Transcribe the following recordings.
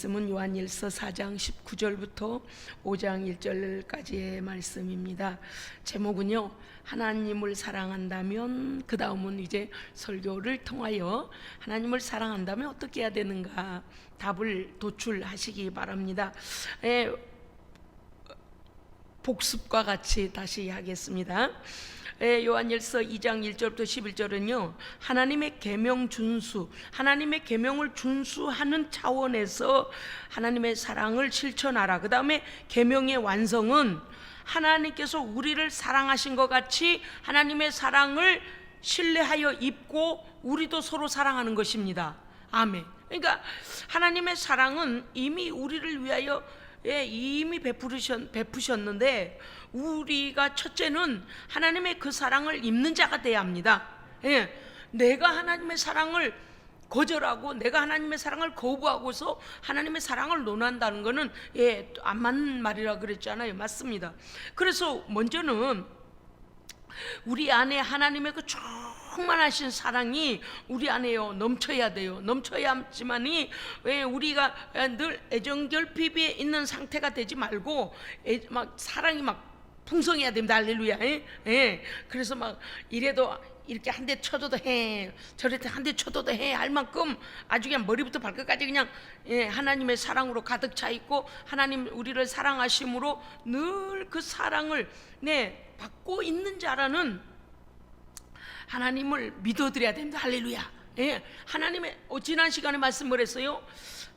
말씀은 요한일서 4장 19절부터 5장 1절까지의 말씀입니다. 제목은요, 하나님을 사랑한다면, 그 다음은 이제 설교를 통하여 하나님을 사랑한다면 어떻게 해야 되는가 답을 도출하시기 바랍니다. 복습과 같이 다시 하겠습니다. 요한일서 2장 1절부터 11절은요, 하나님의 계명 준수, 하나님의 계명을 준수하는 차원에서 하나님의 사랑을 실천하라. 그 다음에 계명의 완성은 하나님께서 우리를 사랑하신 것 같이 하나님의 사랑을 신뢰하여 입고 우리도 서로 사랑하는 것입니다. 아멘. 그러니까 하나님의 사랑은 이미 우리를 위하여 이미 베푸셨는데, 우리가 첫째는 하나님의 그 사랑을 입는 자가 돼야 합니다. 내가 하나님의 사랑을 거절하고 내가 하나님의 사랑을 거부하고서 하나님의 사랑을 논한다는 것은 안 맞는 말이라 그랬잖아요. 맞습니다. 그래서 먼저는 우리 안에 하나님의 그 충만하신 사랑이 우리 안에요 넘쳐야 돼요. 넘쳐야지만이 왜 우리가 늘 애정결핍에 있는 상태가 되지 말고 막 사랑이 막 풍성해야 됩니다. 할렐루야. 그래서 막 이래도 이렇게 한 대 쳐줘도 해, 저래도 한 대 쳐줘도 해 할 만큼 아주 그냥 머리부터 발끝까지 그냥 하나님의 사랑으로 가득 차 있고, 하나님 우리를 사랑하심으로 늘 그 사랑을 받고 있는 자라는 하나님을 믿어드려야 됩니다. 할렐루야. 하나님의 지난 시간에 말씀을 했어요.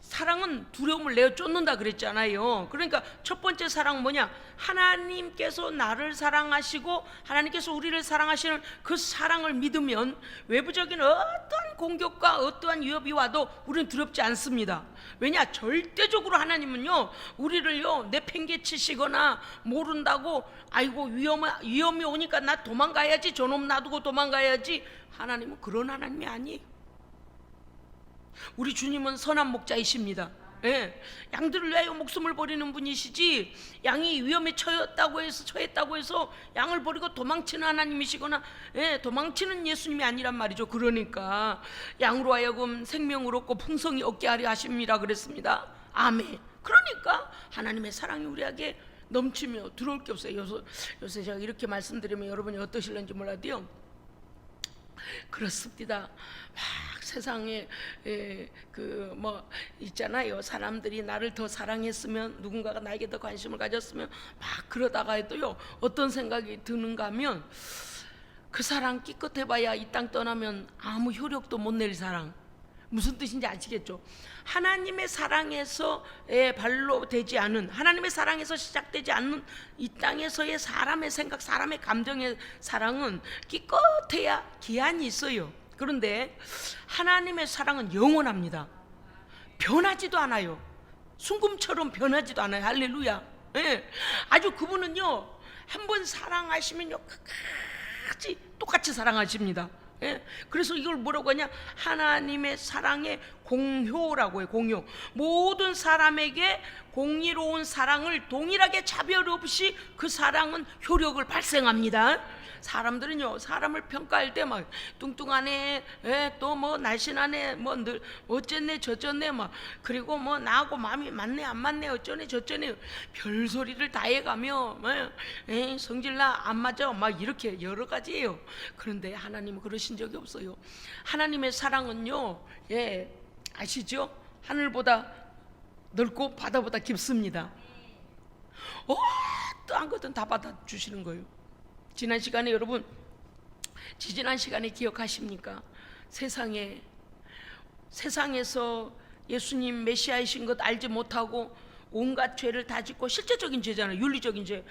사랑은 두려움을 내어 쫓는다 그랬잖아요. 그러니까 첫 번째 사랑은 뭐냐? 하나님께서 나를 사랑하시고 하나님께서 우리를 사랑하시는 그 사랑을 믿으면 외부적인 어떠한 공격과 어떠한 위협이 와도 우리는 두렵지 않습니다. 왜냐? 절대적으로 하나님은요, 우리를요 내팽개치시거나 모른다고 아이고 위험이 오니까 나 도망가야지, 저놈 놔두고 도망가야지, 하나님은 그런 하나님이 아니에요. 우리 주님은 선한 목자이십니다. 양들을 위하여 목숨을 버리는 분이시지, 양이 위험에 처했다고 해서 양을 버리고 도망치는 하나님이시거나 도망치는 예수님이 아니란 말이죠. 그러니까 양으로 하여금 생명을 얻고 풍성히 얻게 하려 하십니다 그랬습니다. 아멘. 그러니까 하나님의 사랑이 우리에게 넘치며 들어올 게 없어요. 요새 제가 이렇게 말씀드리면 여러분이 어떠실는지 몰라도요, 그렇습니다. 막 세상에 뭐 있잖아요. 사람들이 나를 더 사랑했으면, 누군가가 나에게 더 관심을 가졌으면, 막 그러다가 또요 어떤 생각이 드는가 하면, 그 사랑 기껏해봐야 이 땅 떠나면 아무 효력도 못 낼 사랑. 무슨 뜻인지 아시겠죠? 하나님의 사랑에서 발로 되지 않은, 하나님의 사랑에서 시작되지 않는 이 땅에서의 사람의 생각, 사람의 감정의 사랑은 기껏해야 기한이 있어요. 그런데 하나님의 사랑은 영원합니다. 변하지도 않아요. 순금처럼 변하지도 않아요. 할렐루야. 아주 그분은요, 한번 사랑하시면요 끝까지 똑같이 사랑하십니다. 그래서 이걸 뭐라고 하냐? 하나님의 사랑의 공효라고 해요. 공효. 모든 사람에게 공의로운 사랑을 동일하게 차별 없이 그 사랑은 효력을 발생합니다. 사람들은요, 사람을 평가할 때 막 뚱뚱하네, 또 뭐 날씬하네, 뭐 늘 어쨌네 저쨌네, 막 그리고 뭐 나하고 마음이 맞네 안 맞네 어쩌네 저쩌네 별소리를 다 해가며 성질나 안 맞아 막 이렇게 여러 가지예요. 그런데 하나님은 그러신 적이 없어요. 하나님의 사랑은요, 아시죠? 하늘보다 넓고 바다보다 깊습니다. 어떠한 것든 다 받아주시는 거예요. 지난 시간에 여러분, 지지난 시간에 기억하십니까? 세상에서 예수님 메시아이신 것 알지 못하고 온갖 죄를 다 짓고, 실제적인 죄잖아요. 윤리적인 죄,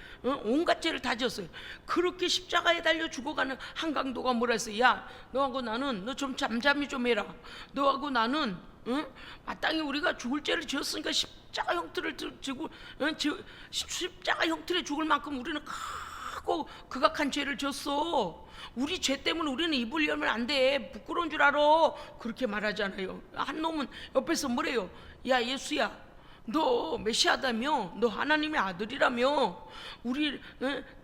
온갖 죄를 다 지었어요. 그렇게 십자가에 달려 죽어가는 한강도가 뭐라 했어요? 야, 너하고 나는, 너 좀 잠잠히 좀 해라. 너하고 나는 마땅히 우리가 죽을 죄를 지었으니까 십자가 형틀을 지고, 십자가 형틀에 죽을 만큼 우리는 크고 극악한 죄를 졌어. 우리 죄 때문에 우리는 입을 열면 안 돼. 부끄러운 줄 알아. 그렇게 말하잖아요. 한 놈은 옆에서 뭐래요? 야, 예수야, 너 메시아다며, 너 하나님의 아들이라며, 우리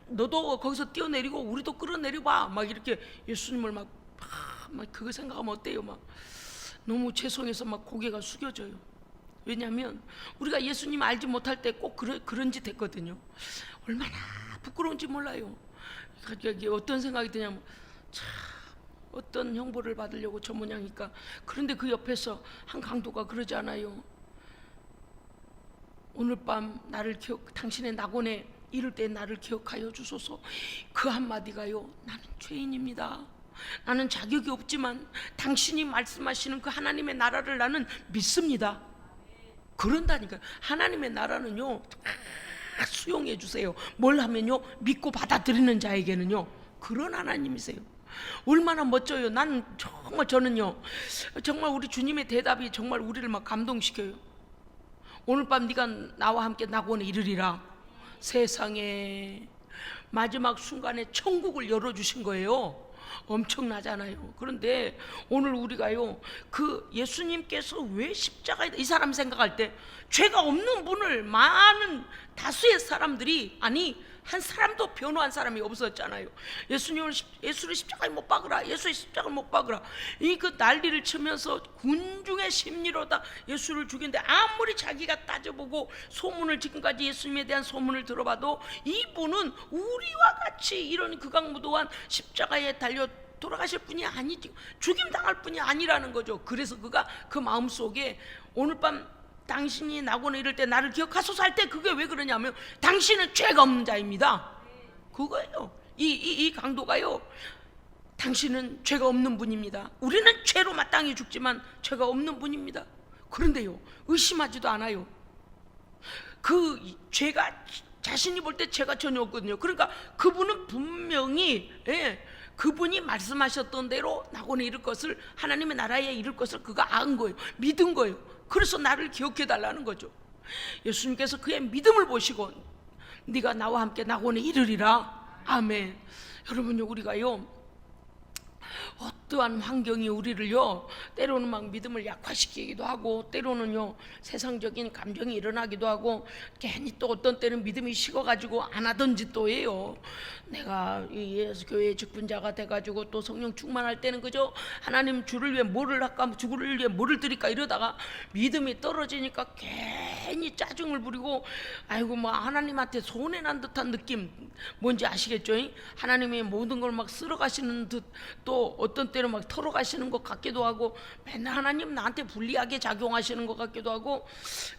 너도 거기서 뛰어내리고 우리도 끌어내려봐. 막 이렇게 예수님을 막 그거 생각하면 어때요? 막 너무 죄송해서 막 고개가 숙여져요. 왜냐하면 우리가 예수님 알지 못할 때 꼭 그런 짓 했거든요. 얼마나 부끄러운지 몰라요. 어떤 생각이 드냐면, 참 어떤 형벌을 받으려고 저 모양이니까. 그런데 그 옆에서 한 강도가 그러지 않아요. 오늘 밤 당신의 낙원에 이를 때 나를 기억하여 주소서. 그 한마디가요, 나는 죄인입니다. 나는 자격이 없지만 당신이 말씀하시는 그 하나님의 나라를 나는 믿습니다. 그런다니까. 하나님의 나라는요, 수용해 주세요. 뭘 하면요, 믿고 받아들이는 자에게는요, 그런 하나님이세요. 얼마나 멋져요. 나는 저는요, 정말 우리 주님의 대답이 정말 우리를 막 감동시켜요. 오늘 밤 네가 나와 함께 낙원에 이르리라. 세상에 마지막 순간에 천국을 열어주신 거예요. 엄청나잖아요. 그런데 오늘 우리가요, 그 예수님께서 왜 십자가에, 이 사람 생각할 때 죄가 없는 분을 많은 다수의 사람들이, 아니 한 사람도 변호한 사람이 없었잖아요. 예수를 십자가에 못 박으라, 예수의 십자가를 못 박으라, 이 그 난리를 치면서 군중의 심리로다 예수를 죽이는데, 아무리 자기가 따져보고 소문을, 지금까지 예수님에 대한 소문을 들어봐도 이분은 우리와 같이 이런 극악무도한 십자가에 달려 돌아가실 분이 아니지, 죽임당할 분이 아니라는 거죠. 그래서 그가 그 마음속에 오늘 밤 당신이 낙원에 이를 때 나를 기억하소서 할 때, 그게 왜 그러냐면 당신은 죄가 없는 자입니다. 그거예요. 이 강도가요, 당신은 죄가 없는 분입니다. 우리는 죄로 마땅히 죽지만 죄가 없는 분입니다. 그런데요, 의심하지도 않아요. 그 죄가, 자신이 볼 때 죄가 전혀 없거든요. 그러니까 그분은 분명히, 그분이 말씀하셨던 대로 낙원에 이를 것을, 하나님의 나라에 이를 것을 그가 안 거예요. 믿은 거예요. 그래서 나를 기억해 달라는 거죠. 예수님께서 그의 믿음을 보시고 네가 나와 함께 낙원에 이르리라. 아멘. 여러분요, 우리가요, 어떠한 환경이 우리를요, 때로는 막 믿음을 약화시키기도 하고, 때로는요 세상적인 감정이 일어나기도 하고, 괜히 또 어떤 때는 믿음이 식어가지고 안 하던 짓도 해요. 내가 이 예수 교회의 직분자가 돼가지고 또 성령 충만할 때는 그저 하나님 주를 위해 뭐를 할까, 주를 위해 뭐를 드릴까 이러다가 믿음이 떨어지니까 괜히 짜증을 부리고, 아이고 뭐 하나님한테 손해난 듯한 느낌, 뭔지 아시겠죠? 하나님이 모든 걸 막 쓸어가시는 듯, 또 어떤 때는 막 털어가시는 것 같기도 하고, 맨날 하나님 나한테 불리하게 작용하시는 것 같기도 하고,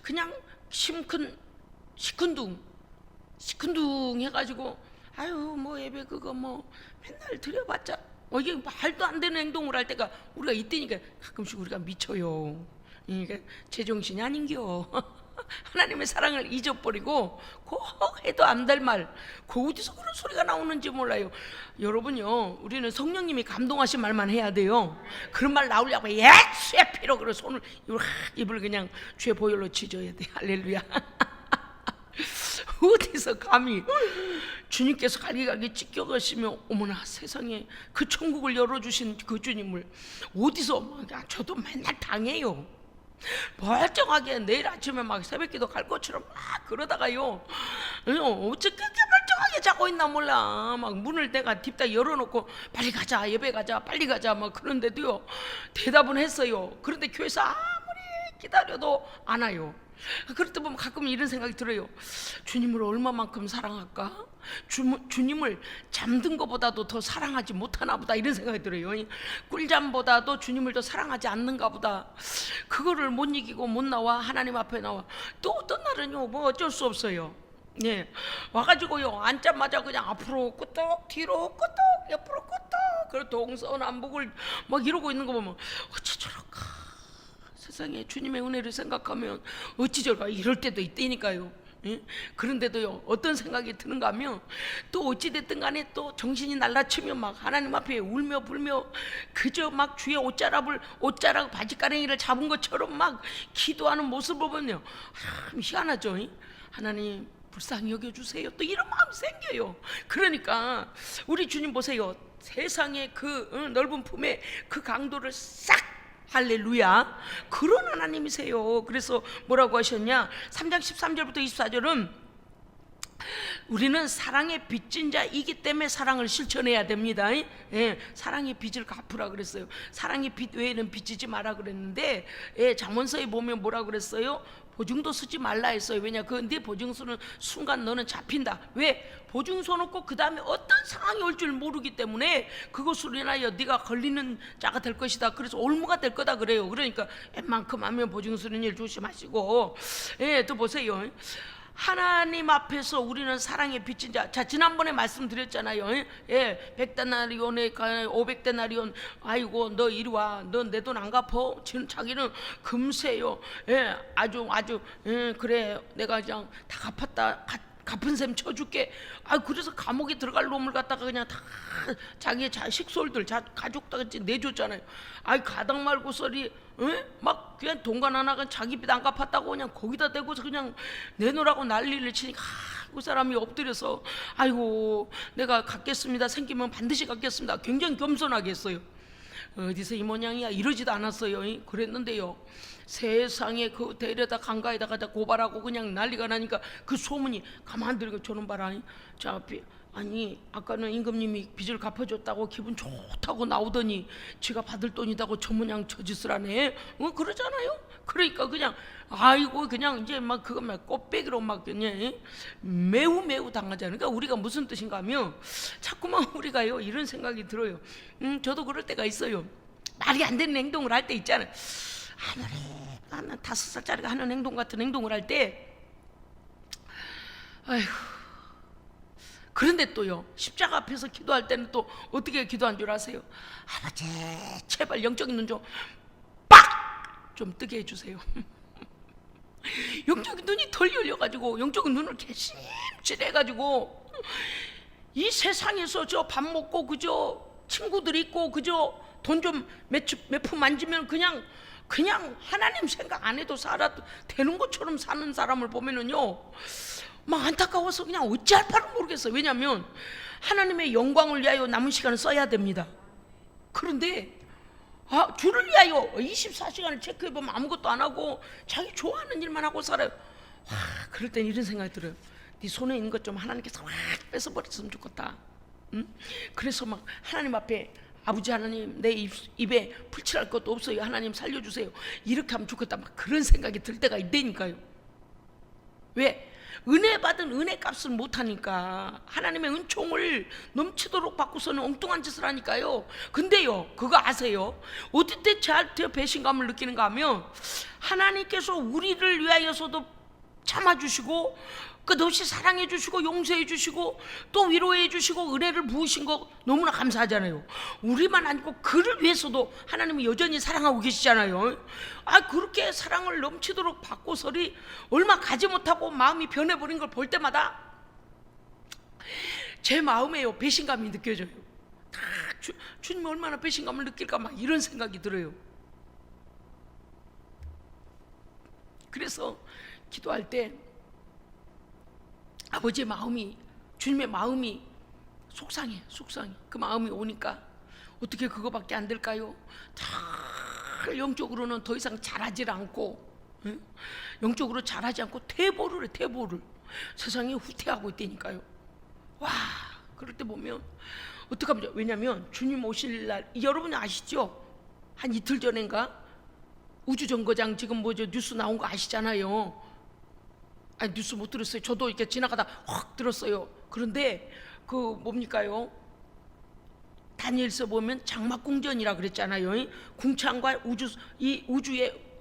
그냥 시큰둥 해가지고, 아유 뭐 예배 그거 뭐 맨날 드려봤자 이게 말도 안 되는 행동을 할 때가 우리가 이때니까 가끔씩 우리가 미쳐요. 그러니까 제정신이 아닌겨. 하나님의 사랑을 잊어버리고 꼭 해도 안 될 말, 그 어디서 그런 소리가 나오는지 몰라요. 여러분요, 우리는 성령님이 감동하신 말만 해야 돼요. 그런 말 나오려고 예수의 피로 그래 손을 입을 그냥 죄 보혈로 지져야 돼. 할렐루야. 어디서 감히 주님께서 갈기갈기 찢겨가시며, 어머나 세상에 그 천국을 열어주신 그 주님을 어디서, 저도 맨날 당해요. 멀쩡하게 내일 아침에 막 새벽기도 갈 것처럼 막 그러다가요, 어째 그렇게 멀쩡하게 자고 있나 몰라. 막 문을 내가 딥다 열어놓고 빨리 가자, 예배 가자, 빨리 가자 막 그런데도요 대답은 했어요. 그런데 교회에서 아무리 기다려도 안 와요. 그럴 때 보면 가끔 이런 생각이 들어요. 주님을 얼마만큼 사랑할까? 주님을 잠든 것보다도 더 사랑하지 못하나 보다, 이런 생각이 들어요. 꿀잠보다도 주님을 더 사랑하지 않는가 보다. 그거를 못 이기고 못 나와, 하나님 앞에 나와. 또 어떤 날은요 뭐 어쩔 수 없어요. 예, 와가지고요 앉자마자 그냥 앞으로 끄떡, 뒤로 끄떡, 옆으로 끄떡, 그리고 동서남북을 막 이러고 있는 거 보면 어찌 저럴까. 세상에 주님의 은혜를 생각하면 어찌 저럴까, 이럴 때도 있다니까요. 예? 그런데도요 어떤 생각이 드는가 하면, 또 어찌됐든 간에 또 정신이 날라치면 막 하나님 앞에 울며 불며 그저 막 주의 옷자락 바지가랭이를 잡은 것처럼 막 기도하는 모습을 보면요, 희한하죠. 하나님 불쌍히 여겨주세요, 또 이런 마음 생겨요. 그러니까 우리 주님 보세요. 세상의 그 넓은 품에 그 강도를 싹, 할렐루야, 그런 하나님이세요. 그래서 뭐라고 하셨냐, 3장 13절부터 24절은 우리는 사랑의 빚진 자이기 때문에 사랑을 실천해야 됩니다. 예, 사랑의 빚을 갚으라 그랬어요. 사랑의 빚 외에는 빚지지 마라 그랬는데, 예, 잠언서에 보면 뭐라 그랬어요? 보증도 쓰지 말라 했어요. 왜냐? 그 네 보증서는 순간 너는 잡힌다. 왜? 보증서 놓고 그 다음에 어떤 상황이 올 줄 모르기 때문에 그것으로 인하여 네가 걸리는 자가 될 것이다. 그래서 올무가 될 거다 그래요. 그러니까 웬만큼 하면 보증서는 일 조심하시고, 예, 또 보세요. 하나님 앞에서 우리는 사랑의 빚진 자. 자, 지난번에 말씀드렸잖아요. 예, 100데나리온에 500데나리온. 아이고, 너 이리 와. 너 내 돈 안 갚어? 지금 자기는 금세요. 예, 아주 예, 그래, 내가 그냥 다 갚은 셈 쳐줄게. 아, 그래서 감옥에 들어갈 놈을 갖다가 그냥 다 자기의 식솔들, 가족 다 같이 내줬잖아요. 아이, 가당 말고 소리, 막 그냥 동간 하나가 자기 빚 안 갚았다고 그냥 거기다 대고서 그냥 내놓으라고 난리를 치니까, 그 사람이 엎드려서 아이고, 내가 갚겠습니다. 생기면 반드시 갚겠습니다. 굉장히 겸손하게 했어요. 어디서 이 모양이야? 이러지도 않았어요. 그랬는데요, 세상에 그 데려다 강가에다가 고발하고 그냥 난리가 나니까 그 소문이 가만 들고 저놈 봐라. 자, 아니 아까는 임금님이 빚을 갚아줬다고 기분 좋다고 나오더니 지가 받을 돈이다고 저 모양 저 짓을 하네. 그러잖아요. 그러니까 그냥 아이고, 그냥 이제 막 그거 막 꽃배기로 막 그냥 매우 당하잖아요. 그러니까 우리가 무슨 뜻인가 하면 자꾸만 우리가요 이런 생각이 들어요. 저도 그럴 때가 있어요. 말이 안 되는 행동을 할 때 있잖아요. 아무리 한 5살짜리가 하는 행동 같은 행동을 할 때, 아이고, 그런데 또요, 십자가 앞에서 기도할 때는 또 어떻게 기도한 줄 아세요? 아버지, 제발 영적인 눈 좀 빡! 좀 뜨게 해주세요. 영적인 눈이 덜 열려가지고, 영적인 눈을 개심칠해가지고, 이 세상에서 저 밥 먹고 그저 친구들 있고 그저 돈 좀 몇 푼 만지면 그냥 하나님 생각 안 해도 살아도 되는 것처럼 사는 사람을 보면은요, 막 안타까워서 그냥 어찌할 바를 모르겠어요. 왜냐하면 하나님의 영광을 위하여 남은 시간을 써야 됩니다. 그런데 주를 위하여 24시간을 체크해보면 아무것도 안 하고 자기 좋아하는 일만 하고 살아요. 그럴 땐 이런 생각이 들어요. 네 손에 있는 것 좀 하나님께서 확 뺏어버렸으면 좋겠다. 그래서 막 하나님 앞에, 아버지 하나님, 내 입에 풀칠할 것도 없어요. 하나님 살려주세요. 이렇게 하면 좋겠다. 막 그런 생각이 들 때가 있다니까요. 왜? 은혜 받은 은혜 값을 못하니까. 하나님의 은총을 넘치도록 받고서는 엉뚱한 짓을 하니까요. 근데요, 그거 아세요? 어떨 때 저한테 배신감을 느끼는가 하면, 하나님께서 우리를 위하여서도 참아주시고 끝없이 사랑해 주시고 용서해 주시고 또 위로해 주시고 은혜를 부으신 거 너무나 감사하잖아요. 우리만 아니고 그를 위해서도 하나님이 여전히 사랑하고 계시잖아요. 그렇게 사랑을 넘치도록 받고서리 얼마 가지 못하고 마음이 변해버린 걸 볼 때마다 제 마음에요 배신감이 느껴져요. 주님이 얼마나 배신감을 느낄까 막 이런 생각이 들어요. 그래서 기도할 때 아버지의 마음이, 주님의 마음이 속상해. 그 마음이 오니까 어떻게 그거밖에 안 될까요? 다 영적으로는 더 이상 잘하지 않고, 영적으로 잘하지 않고 퇴보를 해. 퇴보를. 세상이 후퇴하고 있다니까요. 그럴 때 보면 어떡하면, 왜냐면 주님 오실 날, 여러분이 아시죠? 한 이틀 전인가 우주정거장 지금 뉴스 나온 거 아시잖아요. 뉴스 못 들었어요. 저도 이렇게 지나가다 확 들었어요. 그런데 그 뭡니까요? 다니엘서 보면 장막궁전이라 그랬잖아요. 궁창과 우주에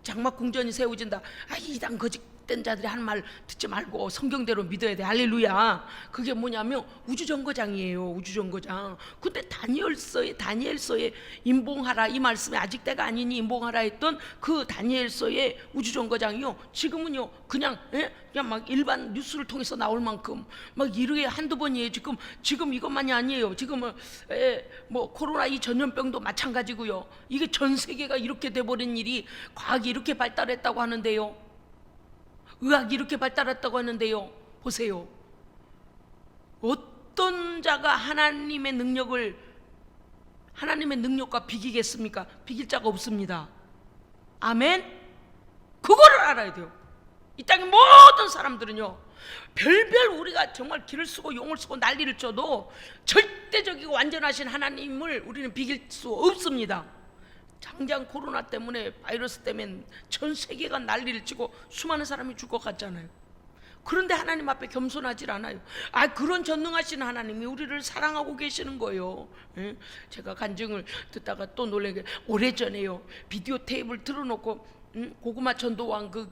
장막궁전이 세워진다. 이단 거짓된 자들이 하는 말 듣지 말고 성경대로 믿어야 돼. 할렐루야. 그게 뭐냐면 우주정거장이에요. 우주정거장. 근데 다니엘서에 임봉하라, 이 말씀에 아직 때가 아니니 임봉하라 했던 그 다니엘서의 우주정거장이요, 지금은요 그냥 막 일반 뉴스를 통해서 나올 만큼 막 이르게 한두 번이에요. 지금 이것만이 아니에요. 지금은 뭐 코로나 이 전염병도 마찬가지고요. 이게 전 세계가 이렇게 돼버린 일이, 과학이 이렇게 발달했다고 하는데요, 의학이 이렇게 발달했다고 하는데요, 보세요. 어떤 자가 하나님의 능력과 비기겠습니까? 비길 자가 없습니다. 아멘? 그거를 알아야 돼요. 이 땅의 모든 모든 사람들은요, 별별 우리가 정말 길을 쓰고 용을 쓰고 난리를 쳐도 절대적이고 완전하신 하나님을 우리는 비길 수 없습니다. 당장 코로나 때문에, 바이러스 때문에 전 세계가 난리를 치고 수많은 사람이 죽을 것 같잖아요. 그런데 하나님 앞에 겸손하질 않아요. 그런 전능하신 하나님이 우리를 사랑하고 계시는 거예요. 제가 간증을 듣다가 또 놀라게, 오래전에요, 비디오 테이프를 틀어놓고 고구마 전도왕 그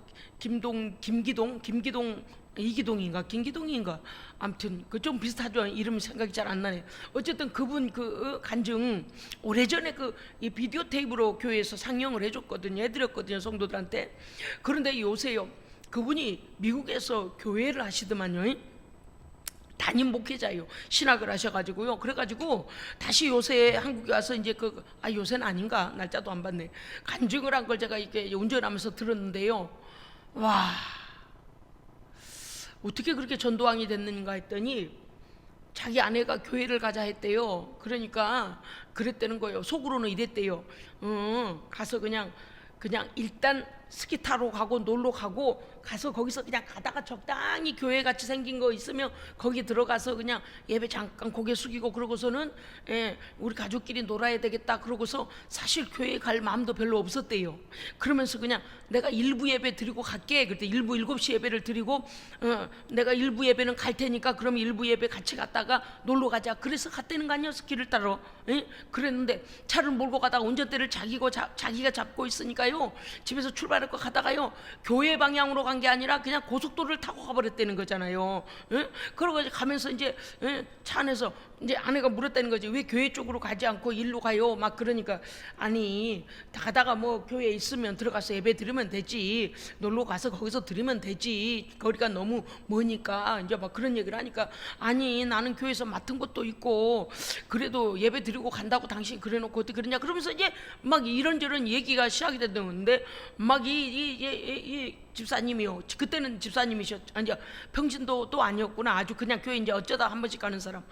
김기동인가 아무튼 그 좀 비슷하죠. 이름이 생각이 잘 안 나네. 어쨌든 그분 그 간증 오래전에 이 비디오 테이프로 교회에서 상영을 해줬거든요. 해드렸거든요, 성도들한테. 그런데 요새요, 그분이 미국에서 교회를 하시더만요. 담임 목회자예요. 신학을 하셔가지고요. 그래가지고 다시 요새 한국에 와서 이제 요새는 아닌가, 날짜도 안 봤네. 간증을 한 걸 제가 이렇게 운전하면서 들었는데요. 와, 어떻게 그렇게 전도왕이 됐는가 했더니 자기 아내가 교회를 가자 했대요. 그러니까 그랬다는 거예요. 속으로는 이랬대요. 가서 그냥 일단 스키 타러 가고 놀러 가고 가서 거기서 그냥 가다가 적당히 교회 같이 생긴 거 있으면 거기 들어가서 그냥 예배 잠깐 고개 숙이고, 그러고서는 우리 가족끼리 놀아야 되겠다 그러고서 사실 교회 갈 마음도 별로 없었대요. 그러면서 그냥 내가 일부 예배 드리고 갈게. 그때 일부 7시 예배를 드리고 내가 일부 예배는 갈 테니까 그럼 일부 예배 같이 갔다가 놀러 가자. 그래서 갔다는 거 아니야, 스키를 타러. 그랬는데 차를 몰고 가다가 운전대를 자기가 잡고 있으니까요, 집에서 출발할 거 가다가요, 교회 방향으로 간 게 아니라 그냥 고속도로를 타고 가버렸다는 거잖아요. 그러고 이제 가면서 이제 차 안에서 이제 아내가 물었다는 거지. 왜 교회 쪽으로 가지 않고 일로 가요? 막 그러니까, 아니 가다가 뭐 교회에 있으면 들어가서 예배 드리면 되지, 놀러 가서 거기서 드리면 되지, 거리가 너무 머니까 이제 막 그런 얘기를 하니까, 아니 나는 교회에서 맡은 것도 있고 그래도 예배 드리고 간다고 당신이 그래놓고 어떻게 그러냐, 그러면서 이제 막 이런저런 얘기가 시작이 됐는데, 막 이 집사님이요, 그때는 아니야, 평신도 또 아니었구나, 아주 그냥 교회 이제 어쩌다 한 번씩 가는 사람,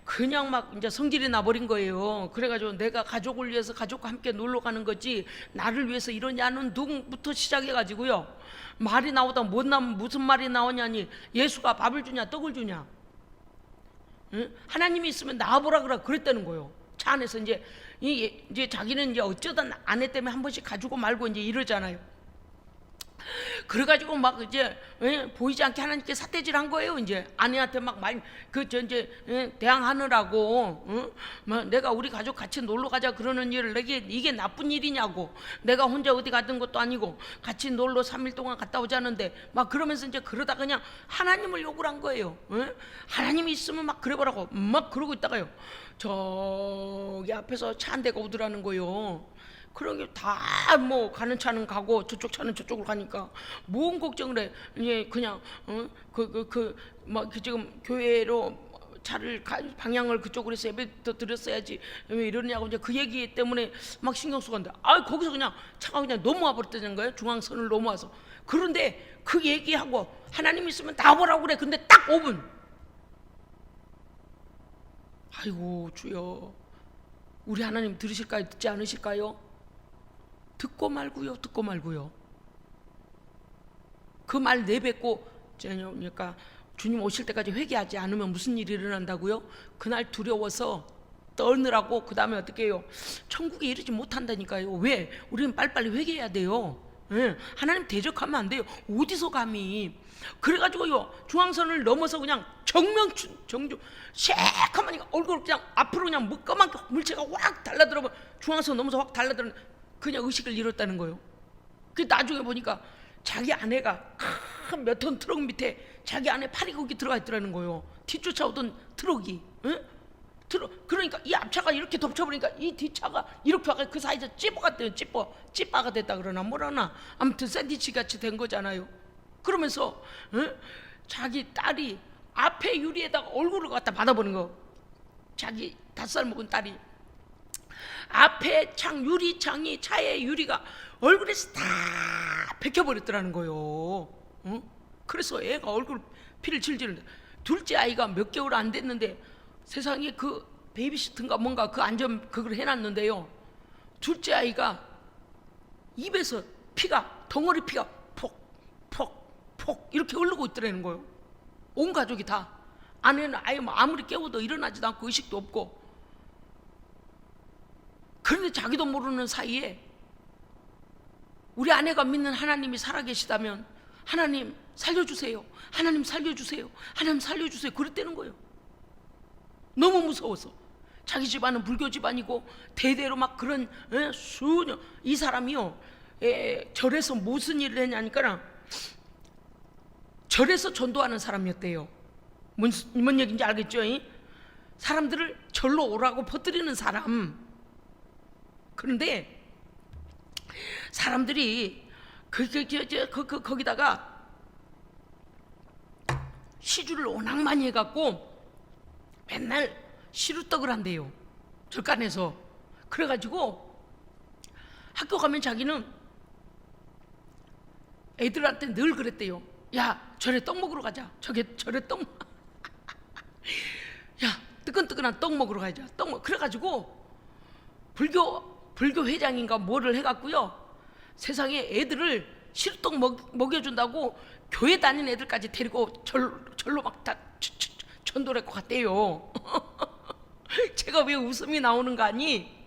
그냥 막 이제 성질이 나버린 거예요. 그래가지고 내가 가족을 위해서 가족과 함께 놀러 가는 거지 나를 위해서 이러냐는 둥부터 시작해가지고요, 말이 나오다 못 나면 무슨 말이 나오냐니, 예수가 밥을 주냐 떡을 주냐, 하나님이 있으면 나와보라 그랬다는 거예요. 차 안에서 이제 자기는 이제 어쩌다 아내 때문에 한 번씩 가지고 말고 이제 이러잖아요. 그래가지고 막 이제 보이지 않게 하나님께 삿대질한 거예요. 이제 아내한테 막 대항하느라고, 내가 우리 가족 같이 놀러 가자 그러는 일을 이게 나쁜 일이냐고, 내가 혼자 어디 갔던 것도 아니고 같이 놀러 3일 동안 갔다 오자는데 막 그러면서 이제 그러다 그냥 하나님을 욕을 한 거예요. 하나님이 있으면 막 그래보라고 막 그러고 있다가요, 저기 앞에서 차 한 대가 오더라는 거예요. 그러게 다 뭐 가는 차는 가고 저쪽 차는 저쪽으로 가니까 뭔 걱정을 해. 이제 그냥 지금 교회로 차를 방향을 그쪽으로 해서 예배 더 드렸어야지 왜 이러냐고 이제 그 얘기 때문에 막 신경 쓰고 있는데, 거기서 그냥 차가 그냥 넘어와 버렸다는 거예요. 중앙선을 넘어와서. 그런데 그 얘기하고 하나님 있으면 다 보라고 그래. 근데 딱 5분. 아이고 주여, 우리 하나님 들으실까요? 듣지 않으실까요? 듣고 말고요. 그 말 내뱉고, 그러니까 주님 오실 때까지 회개하지 않으면 무슨 일이 일어난다고요? 그날 두려워서 떠느라고 그 다음에 어떻게 해요? 천국에 이르지 못한다니까요. 왜? 우리는 빨리빨리 회개해야 돼요. 하나님 대적하면 안 돼요. 어디서 감히. 그래가지고요, 중앙선을 넘어서 그냥 정주 새카마니까 얼굴 그냥 앞으로 그냥 까맣게 물체가 확 달라들어, 중앙선 넘어서 확 달라들어 그냥 의식을 잃었다는 거예요. 그 나중에 보니까 자기 아내가 큰 몇 톤 트럭 밑에 자기 아내 팔이 거기 들어가 있더라는 거예요. 뒤쫓아오던 트럭이. 그러니까 이 앞차가 이렇게 덮쳐버리니까 이 뒤차가 이렇게 와서 그 사이에서 찌빠가 됐다 그러나 뭐라나, 아무튼 샌드위치 같이 된 거잖아요. 그러면서 자기 딸이 앞에 유리에다가 얼굴을 갖다 받아보는 거. 자기 5살 먹은 딸이 앞에 유리창이, 차의 유리가 얼굴에서 다 벗겨버렸더라는 거예요. 그래서 애가 얼굴 피를 질질는데, 둘째 아이가 몇 개월 안 됐는데 세상에 그 베이비시트인가 뭔가 그 안전 그걸 해놨는데요, 둘째 아이가 입에서 덩어리 피가 폭 폭 이렇게 흐르고 있더라는 거예요. 온 가족이 다. 아내는 아예 뭐 아무리 깨워도 일어나지도 않고 의식도 없고. 그런데 자기도 모르는 사이에 우리 아내가 믿는 하나님이 살아계시다면 하나님 살려주세요, 하나님 살려주세요, 하나님 살려주세요 그랬다는 거예요. 너무 무서워서. 자기 집안은 불교 집안이고 대대로 막 그런 수녀. 이 사람이요 절에서 무슨 일을 했냐니까 절에서 전도하는 사람이었대요. 뭔 얘기인지 알겠죠? 사람들을 절로 오라고 퍼뜨리는 사람. 그런데 사람들이 거기다가 시주를 워낙 많이 해갖고 맨날 시루떡을 한대요, 절간에서. 그래가지고 학교 가면 자기는 애들한테 늘 그랬대요. 야, 절에 떡 먹으러 가자. 절에 떡 야, 뜨끈뜨끈한 떡 먹으러 가자. 그래가지고 불교 회장인가 뭐를 해갖고요, 세상에 애들을 시루떡 먹여준다고 교회 다니는 애들까지 데리고 절로 막 다 전도를 했고 갔대요. 제가 왜 웃음이 나오는 거 아니?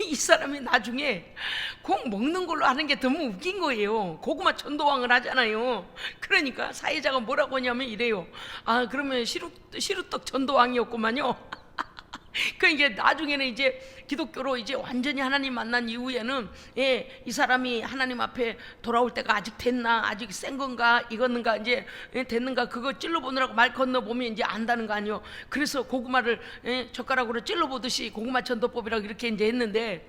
이 사람이 나중에 꼭 먹는 걸로 하는 게 너무 웃긴 거예요. 고구마 전도왕을 하잖아요. 그러니까 사회자가 뭐라고 하냐면 이래요. 아, 그러면 시루떡 전도왕이었구만요. 그 이제 나중에는 이제 기독교로 이제 완전히 하나님 만난 이후에는 이 사람이 하나님 앞에 돌아올 때가 아직 됐나, 아직 센 건가, 익었는가, 이제 됐는가, 그거 찔러보느라고 말 건너 보면 이제 안다는 거 아니요. 그래서 고구마를 젓가락으로 찔러보듯이 고구마 전도법이라고 이렇게 이제 했는데,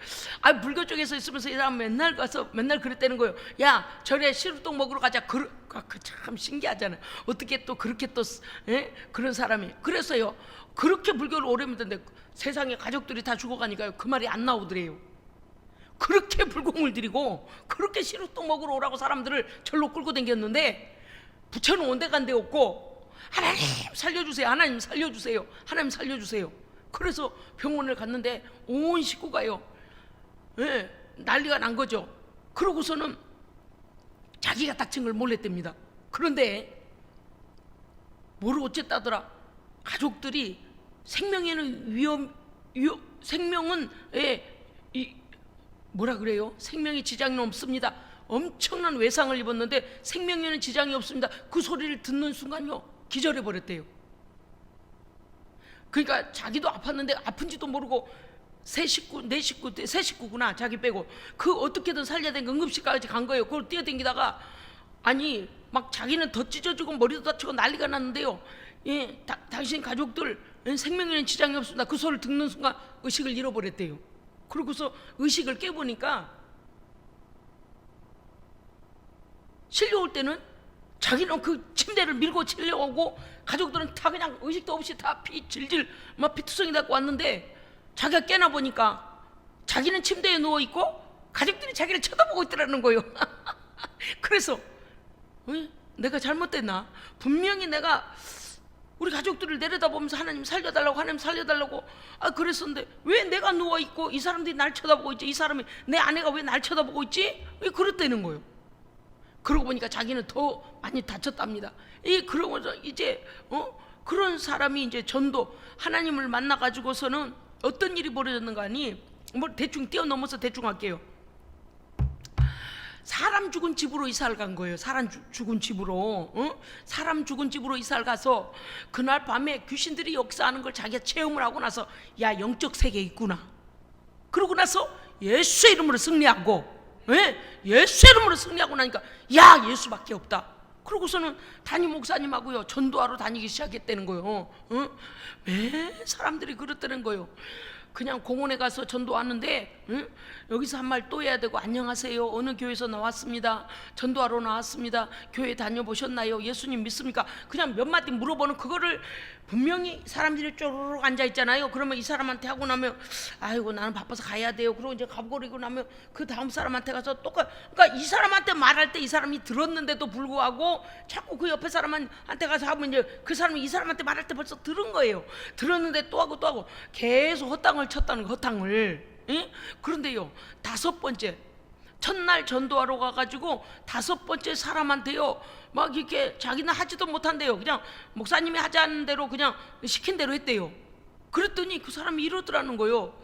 불교 쪽에서 있으면서 이 사람 맨날 가서 맨날 그랬다는 거예요. 야, 절에 시루떡 먹으러 가자. 참 신기하잖아요. 어떻게 또 그렇게 또 그런 사람이. 그래서요, 그렇게 불교를 오래 믿었는데 세상에 가족들이 다 죽어가니까요, 그 말이 안 나오더래요. 그렇게 불공을 들이고 그렇게 시루떡 먹으러 오라고 사람들을 절로 끌고 다녔는데 부처는 온데간데 없고 하나님 살려주세요, 하나님 살려주세요, 하나님 살려주세요. 그래서 병원을 갔는데 온 식구가요 난리가 난 거죠. 그러고서는 자기가 다친 걸 몰랐답니다. 그런데 뭐를 어쨌다더라, 가족들이 생명에는 생명은 뭐라 그래요? 생명에 지장이 없습니다. 엄청난 외상을 입었는데 생명에는 지장이 없습니다. 그 소리를 듣는 순간요 기절해 버렸대요. 그러니까 자기도 아팠는데 아픈지도 모르고 세 식구구나, 자기 빼고. 그 어떻게든 살려야 되니까 응급실까지 간 거예요. 그걸 뛰어댕기다가 아니 막 자기는 더 찢어지고 머리도 다치고 난리가 났는데요. 당신 가족들 생명에는 지장이 없습니다. 그 소리를 듣는 순간 의식을 잃어버렸대요. 그러고서 의식을 깨보니까 실려올 때는 자기는 그 침대를 밀고 실려오고 가족들은 다 그냥 의식도 없이 다 피 질질 막 피투성이 갖고 왔는데, 자기가 깨나 보니까 자기는 침대에 누워있고 가족들이 자기를 쳐다보고 있더라는 거예요. 그래서 내가 잘못됐나? 분명히 내가 우리 가족들을 내려다보면서 하나님 살려달라고, 하나님 살려달라고 그랬었는데 왜 내가 누워있고 이 사람들이 날 쳐다보고 있지? 이 사람이, 내 아내가 왜 날 쳐다보고 있지? 왜 그랬다는 거예요. 그러고 보니까 자기는 더 많이 다쳤답니다. 그러고서 이제 그런 사람이 이제 전도, 하나님을 만나가지고서는 어떤 일이 벌어졌는가 하니, 뭐 대충 뛰어넘어서 대충 할게요. 사람 죽은 집으로 이사를 간 거예요. 사람 죽은 집으로. 사람 죽은 집으로 이사를 가서 그날 밤에 귀신들이 역사하는 걸 자기가 체험을 하고 나서 야, 영적 세계에 있구나. 그러고 나서 예수의 이름으로 승리하고, 예수의 이름으로 승리하고 나니까 야, 예수밖에 없다. 그러고서는 담임 목사님하고요 전도하러 다니기 시작했다는 거예요. 왜 사람들이 그렇다는 거예요. 그냥 공원에 가서 전도하는데 여기서 한 말 또 해야 되고, 안녕하세요, 어느 교회에서 나왔습니다, 전도하러 나왔습니다, 교회 다녀보셨나요, 예수님 믿습니까? 그냥 몇 마디 물어보는 그거를 분명히 사람들이 쪼르륵 앉아있잖아요. 그러면 이 사람한테 하고 나면 아이고 나는 바빠서 가야 돼요. 그리고 이제 가버리고 나면 그 다음 사람한테 가서 그러니까 이 사람한테 말할 때 이 사람이 들었는데도 불구하고 자꾸 그 옆에 사람한테 가서 하면 이제 그 사람이 이 사람한테 말할 때 벌써 들은 거예요. 들었는데 또 하고 계속 헛땅을 쳤다는 거, 헛땅을. 그런데요, 5번째 첫날 전도하러 가가지고 5번째 사람한테요 막 이렇게 자기는 하지도 못한대요. 그냥 목사님이 하자는 대로 그냥 시킨 대로 했대요. 그랬더니 그 사람이 이러더라는 거예요.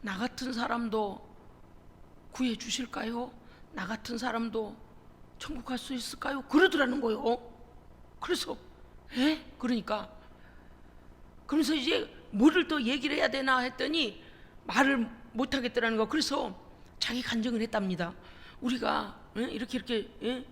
나 같은 사람도 구해 주실까요? 나 같은 사람도 천국 갈 수 있을까요? 그러더라는 거예요. 그래서 그러니까 그러면서 이제 뭐를 더 얘기를 해야 되나 했더니 말을 못 하겠더라는 거. 그래서 자기 간증을 했답니다. 우리가 이렇게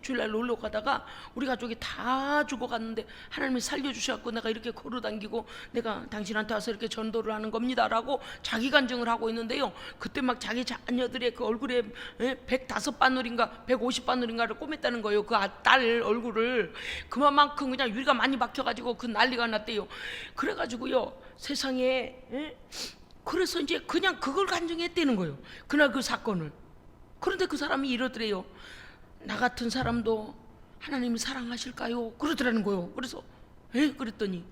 주일날 놀러 가다가 우리 가족이 다 죽어갔는데 하나님이 살려주셔갖고 내가 이렇게 걸어다니고 내가 당신한테 와서 이렇게 전도를 하는 겁니다라고 자기 간증을 하고 있는데요. 그때 막 자기 자녀들의 그 얼굴에 105바늘인가 150바늘인가를 꿰맸다는 거예요. 그 딸 얼굴을. 그만큼 그냥 유리가 많이 박혀가지고 그 난리가 났대요. 그래가지고요 세상에 그래서 이제 그냥 그걸 간증했다는 거예요. 그날 그 사건을. 그런데 그 사람이 이러더래요. 나 같은 사람도 하나님이 사랑하실까요? 그러더라는 거예요. 그래서 그랬더니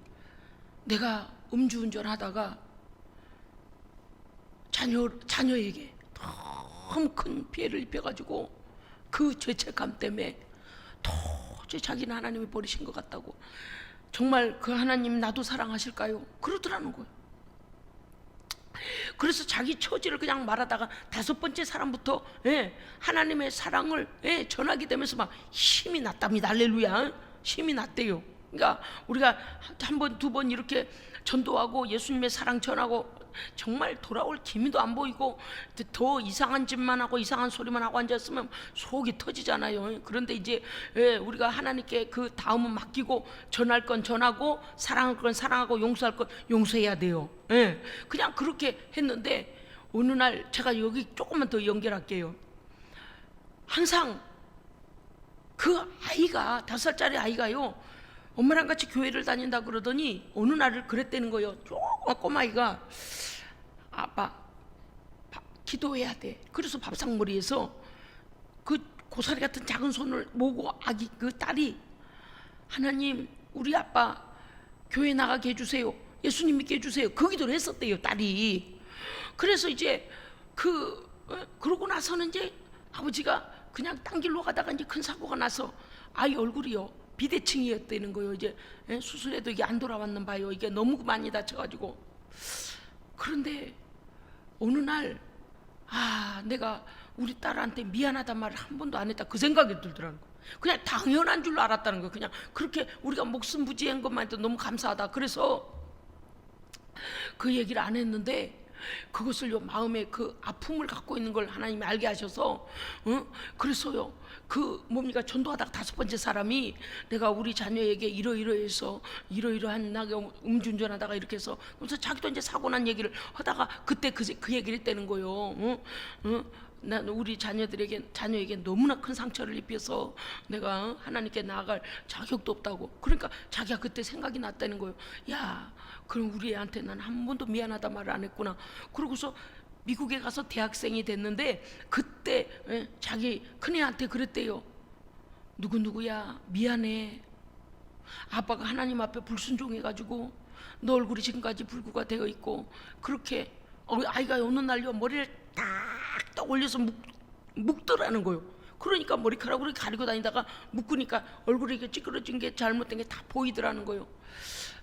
내가 음주운전 하다가 자녀에게 너무 큰 피해를 입혀가지고 그 죄책감 때문에 도저히 자기는 하나님이 버리신 것 같다고, 정말 그 하나님 나도 사랑하실까요? 그러더라는 거예요. 그래서 자기 처지를 그냥 말하다가 5번째 사람부터 하나님의 사랑을 전하게 되면서 막 힘이 났답니다. 할렐루야. 힘이 났대요. 그러니까 우리가 한 번, 2번 이렇게 전도하고 예수님의 사랑 전하고 정말 돌아올 기미도 안 보이고 더 이상한 짓만 하고 이상한 소리만 하고 앉았으면 속이 터지잖아요. 그런데 이제 우리가 하나님께 그 다음은 맡기고 전할 건 전하고 사랑할 건 사랑하고 용서할 건 용서해야 돼요. 그냥 그렇게 했는데 어느 날 제가 여기 조금만 더 연결할게요. 항상 그 아이가 5살짜리 아이가요 엄마랑 같이 교회를 다닌다 그러더니 어느 날을 그랬다는 거예요. 조그만 꼬마아이가 아빠 기도해야 돼. 그래서 밥상머리에서 그 고사리 같은 작은 손을 모으고 아기 그 딸이 하나님 우리 아빠 교회 나가게 해주세요. 예수님 믿게 해주세요. 그 기도를 했었대요 딸이. 그래서 이제 그러고 나서는 이제 아버지가 그냥 딴 길로 가다가 이제 큰 사고가 나서 아이 얼굴이요 비대칭이었다는 거예요. 이제 수술해도 이게 안 돌아왔는 봐요. 이게 너무 많이 다쳐가지고. 그런데 어느 날 내가 우리 딸한테 미안하단 말을 한 번도 안 했다 그 생각이 들더라는 거예요. 그냥 당연한 줄로 알았다는 거예요. 그냥 그렇게 우리가 목숨 부지한 것만 해도 너무 감사하다. 그래서 그 얘기를 안 했는데 그것을요 마음에 그 아픔을 갖고 있는 걸 하나님이 알게 하셔서 그래서요 그 뭡니까 전도하다가 5번째 사람이 내가 우리 자녀에게 이러이러해서 이러이러한 나게 음주운전하다가 이렇게 해서 그래서 자기도 이제 사고 난 얘기를 하다가 그때 그 얘기를 했다는 거예요. 난 우리 자녀에게 너무나 큰 상처를 입혀서 내가 하나님께 나아갈 자격도 없다고. 그러니까 자기가 그때 생각이 났다는 거예요. 야 그럼 우리 애한테 난 한 번도 미안하다 말을 안 했구나. 그러고서 미국에 가서 대학생이 됐는데 그때 자기 큰애한테 그랬대요. 누구야 미안해. 아빠가 하나님 앞에 불순종해가지고 너 얼굴이 지금까지 불구가 되어 있고 그렇게 아이가 어느 날요 머리를 딱 올려서 묶더라는 거예요. 그러니까 머리카락으로 가리고 다니다가 묶으니까 얼굴이 이렇게 찌그러진 게 잘못된 게 다 보이더라는 거예요.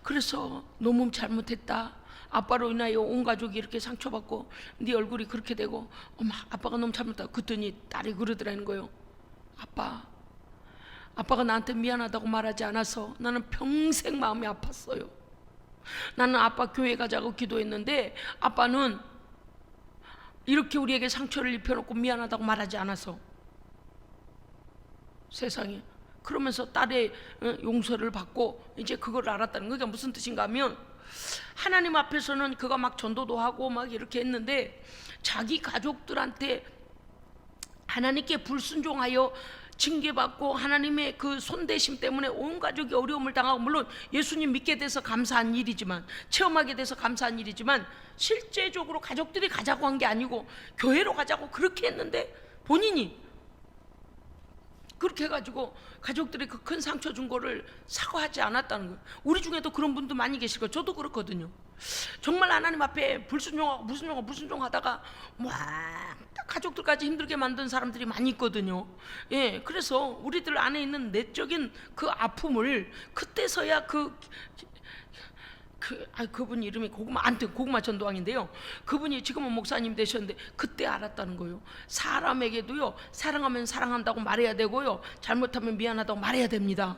그래서 너무 잘못했다. 아빠로 인하여 온 가족이 이렇게 상처받고 네 얼굴이 그렇게 되고 엄마 아빠가 너무 잘못했다. 그랬더니 딸이 그러더라는 거예요. 아빠가 나한테 미안하다고 말하지 않아서 나는 평생 마음이 아팠어요. 나는 아빠 교회 가자고 기도했는데 아빠는 이렇게 우리에게 상처를 입혀놓고 미안하다고 말하지 않아서. 세상에. 그러면서 딸의 용서를 받고 이제 그걸 알았다는 거예요. 그게 무슨 뜻인가 하면 하나님 앞에서는 그가 막 전도도 하고 막 이렇게 했는데 자기 가족들한테 하나님께 불순종하여 징계받고 하나님의 그 손대심 때문에 온 가족이 어려움을 당하고, 물론 예수님 믿게 돼서 감사한 일이지만, 체험하게 돼서 감사한 일이지만, 실제적으로 가족들이 가자고 한 게 아니고 교회로 가자고 그렇게 했는데 본인이 그렇게 해가지고 가족들이 그 큰 상처 준 거를 사과하지 않았다는 거예요. 우리 중에도 그런 분도 많이 계실 거예요. 저도 그렇거든요. 정말 하나님 앞에 불순종하다가 막 가족들까지 힘들게 만든 사람들이 많이 있거든요. 예, 그래서 우리들 안에 있는 내적인 그 아픔을 그때서야 그분 이름이 고구마 전도왕인데요. 그분이 지금은 목사님 되셨는데 그때 알았다는 거예요. 사람에게도요, 사랑하면 사랑한다고 말해야 되고요, 잘못하면 미안하다고 말해야 됩니다.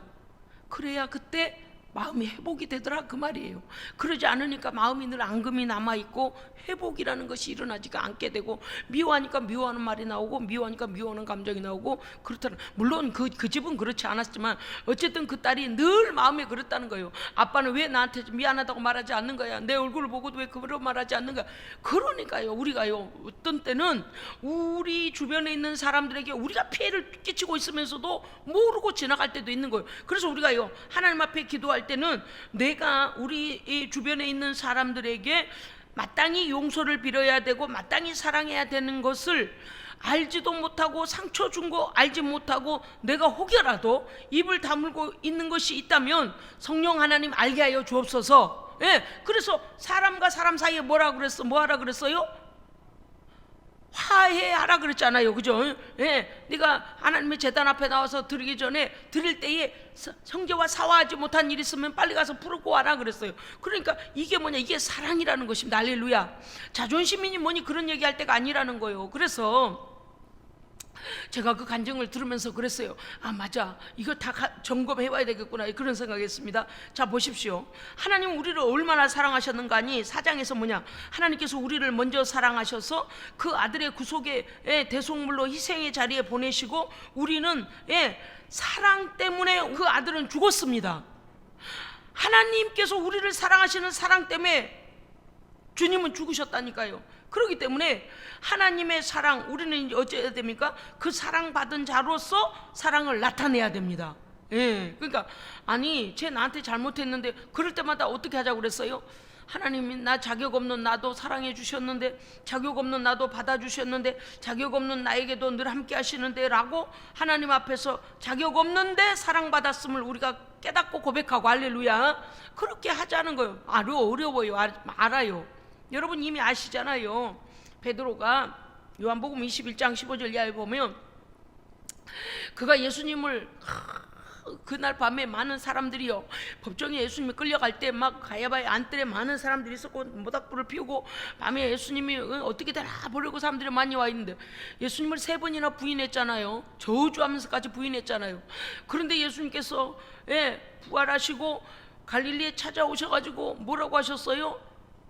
그래야 그때 마음이 회복이 되더라, 그 말이에요. 그러지 않으니까 마음이 늘 앙금이 남아있고 회복이라는 것이 일어나지가 않게 되고, 미워하니까 미워하는 말이 나오고, 미워하니까 미워하는 감정이 나오고 그렇다는, 물론 그 집은 그렇지 않았지만 어쨌든 그 딸이 늘 마음에 그렇다는 거예요. 아빠는 왜 나한테 미안하다고 말하지 않는 거야? 내 얼굴을 보고도 왜 그런 말하지 않는 거야? 그러니까요, 우리가요, 어떤 때는 우리 주변에 있는 사람들에게 우리가 피해를 끼치고 있으면서도 모르고 지나갈 때도 있는 거예요. 그래서 우리가요, 하나님 앞에 기도할 때는 내가 우리 주변에 있는 사람들에게 마땅히 용서를 빌어야 되고 마땅히 사랑해야 되는 것을 알지도 못하고 상처 준 거 알지 못하고 내가 혹여라도 입을 다물고 있는 것이 있다면 성령 하나님 알게 하여 주옵소서. 예, 그래서 사람과 사람 사이에 뭐라 그랬어요? 화해하라 그랬잖아요, 그죠? 예, 네가 하나님의 제단 앞에 나와서 드리기 전에 드릴 때에 형제와 사화하지 못한 일이 있으면 빨리 가서 풀고 와라 그랬어요. 그러니까 이게 뭐냐, 이게 사랑이라는 것입니다. 할렐루야. 자존심이니 뭐니 그런 얘기할 때가 아니라는 거예요. 그래서 제가 그 간증을 들으면서 그랬어요. 아, 맞아, 이거 다 점검해 봐야 되겠구나, 그런 생각했습니다. 자, 보십시오. 하나님 우리를 얼마나 사랑하셨는가 하니 4장에서 뭐냐, 하나님께서 우리를 먼저 사랑하셔서 그 아들의 구속의 대속물로 희생의 자리에 보내시고, 우리는 사랑 때문에 그 아들은 죽었습니다. 하나님께서 우리를 사랑하시는 사랑 때문에 주님은 죽으셨다니까요. 그렇기 때문에 하나님의 사랑, 우리는 어째야 됩니까? 그 사랑받은 자로서 사랑을 나타내야 됩니다. 예, 그러니까 아니, 쟤 나한테 잘못했는데 그럴 때마다 어떻게 하자고 그랬어요? 하나님이 나 자격 없는 나도 사랑해 주셨는데, 자격 없는 나도 받아주셨는데, 자격 없는 나에게도 늘 함께 하시는데 라고 하나님 앞에서 자격 없는데 사랑받았음을 우리가 깨닫고 고백하고, 할렐루야, 그렇게 하자는 거예요. 어려워요. 알아요. 여러분 이미 아시잖아요. 베드로가 요한복음 21장 15절 이하에 보면, 그가 예수님을 그날 밤에 많은 사람들이요, 법정에 예수님이 끌려갈 때 막 가야바의 안뜰에 많은 사람들이 있었고 모닥불을 피우고 밤에 예수님이 어떻게 되나 보려고 사람들이 많이 와 있는데 예수님을 3번이나 부인했잖아요. 저주하면서까지 부인했잖아요. 그런데 예수님께서 부활하시고 갈릴리에 찾아오셔가지고 뭐라고 하셨어요?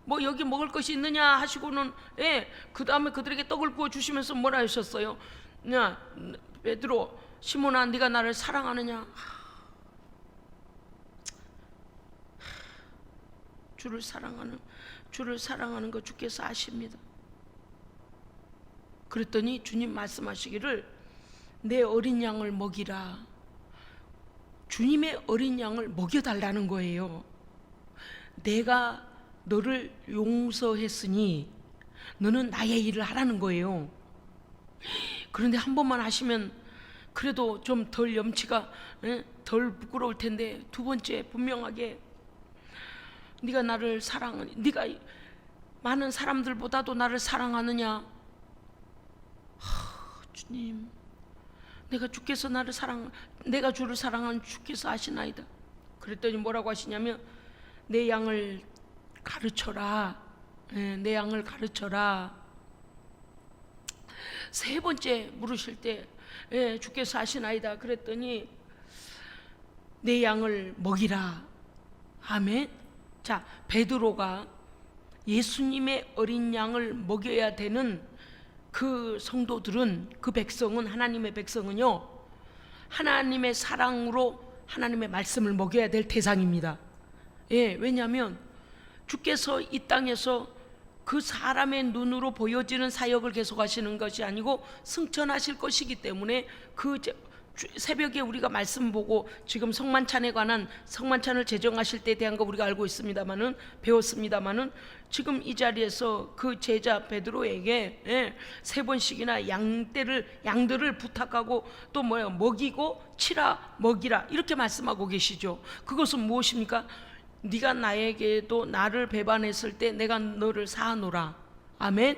뭐 여기 먹을 것이 있느냐 하시고는 그 다음에 그들에게 떡을 구워 주시면서 뭐라 하셨어요? 야, 베드로, 시몬아, 네가 나를 사랑하느냐? 주를 사랑하는 거 주께서 아십니다. 그랬더니 주님 말씀하시기를 내 어린 양을 먹이라. 주님의 어린 양을 먹여달라는 거예요. 내가 너를 용서했으니 너는 나의 일을 하라는 거예요. 그런데 한 번만 하시면 그래도 좀 덜 염치가 덜 부끄러울 텐데, 두 번째 분명하게 네가 나를 사랑하니, 네가 많은 사람들보다도 나를 사랑하느냐? 주님, 내가 주를 사랑하는 주께서 아시나이다. 그랬더니 뭐라고 하시냐면 내 양을 가르쳐라. 내 양을 가르쳐라. 3번째 물으실 때 주께서 아시나이다 그랬더니 내 양을 먹이라. 아멘. 자, 베드로가 예수님의 어린 양을 먹여야 되는 그 성도들은, 그 백성은, 하나님의 백성은요, 하나님의 사랑으로 하나님의 말씀을 먹여야 될 대상입니다. 왜냐하면 주께서 이 땅에서 그 사람의 눈으로 보여지는 사역을 계속하시는 것이 아니고 승천하실 것이기 때문에, 그 새벽에 우리가 말씀 보고 지금 성만찬에 관한, 성만찬을 제정하실 때에 대한 거 우리가 알고 있습니다만은, 배웠습니다만은, 지금 이 자리에서 그 제자 베드로에게 3번씩이나 양들을 부탁하고 또 먹이고 치라, 먹이라 이렇게 말씀하고 계시죠. 그것은 무엇입니까? 네가 나에게도 나를 배반했을 때 내가 너를 사하노라. 아멘.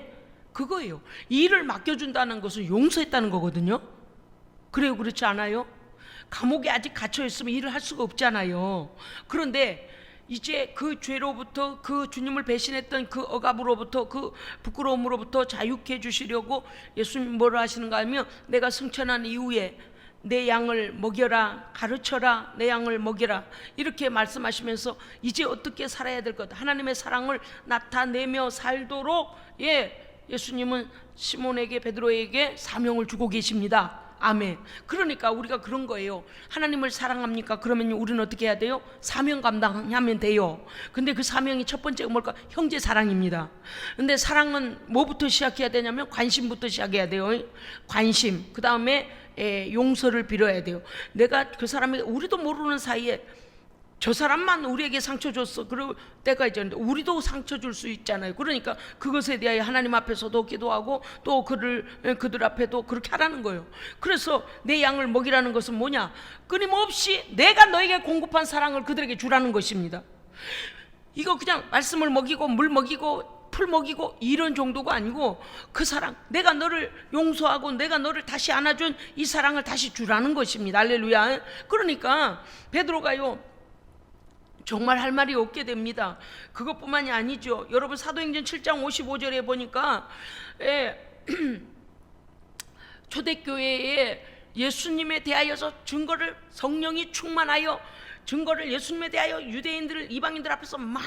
그거예요. 일을 맡겨준다는 것은 용서했다는 거거든요. 그래요, 그렇지 않아요? 감옥에 아직 갇혀 있으면 일을 할 수가 없잖아요. 그런데 이제 그 죄로부터, 그 주님을 배신했던 그 억압으로부터, 그 부끄러움으로부터 자유케 해주시려고 예수님 뭐라 하시는가 하면, 내가 승천한 이후에 내 양을 먹여라, 가르쳐라, 내 양을 먹여라, 이렇게 말씀하시면서 이제 어떻게 살아야 될 것, 하나님의 사랑을 나타내며 살도록 예수님은 시몬에게, 베드로에게 사명을 주고 계십니다. 아멘. 그러니까 우리가 그런 거예요. 하나님을 사랑합니까? 그러면 우리는 어떻게 해야 돼요? 사명 감당하면 돼요. 근데 그 사명이 첫 번째가 뭘까? 형제 사랑입니다. 근데 사랑은 뭐부터 시작해야 되냐면 관심부터 시작해야 돼요. 관심. 그 다음에 용서를 빌어야 돼요. 내가 그 사람에게, 우리도 모르는 사이에 저 사람만 우리에게 상처 줬어, 그럴 때가 있잖아요. 우리도 상처 줄 수 있잖아요. 그러니까 그것에 대하여 하나님 앞에서도 기도하고 또 그들 앞에도 그렇게 하라는 거예요. 그래서 내 양을 먹이라는 것은 뭐냐? 끊임없이 내가 너에게 공급한 사랑을 그들에게 주라는 것입니다. 이거 그냥 말씀을 먹이고 물 먹이고 풀 먹이고 이런 정도가 아니고, 그 사랑, 내가 너를 용서하고 내가 너를 다시 안아준 이 사랑을 다시 주라는 것입니다. 할렐루야. 그러니까 베드로가요, 정말 할 말이 없게 됩니다. 그것뿐만이 아니죠. 여러분 사도행전 7장 55절에 보니까 초대교회에 예수님에 대하여서 증거를, 성령이 충만하여 증거를, 예수님에 대하여 유대인들, 이방인들 앞에서 막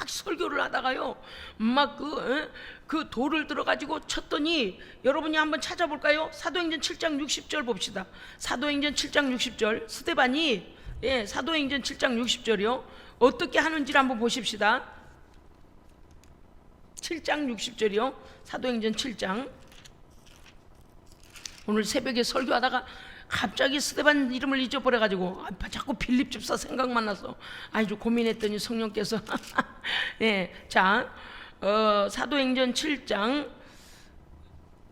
설교를 하다가요, 막 그 돌을 들어가지고 쳤더니, 여러분이 한번 찾아볼까요? 사도행전 7장 60절 봅시다. 사도행전 7장 60절, 스데반이, 사도행전 7장 60절이요, 어떻게 하는지를 한번 보십시다. 7장 60절이요. 사도행전 7장. 오늘 새벽에 설교하다가 갑자기 스데반 이름을 잊어버려가지고 자꾸 빌립 집사 생각만 나서 아주 고민했더니 성령께서 자, 사도행전 7장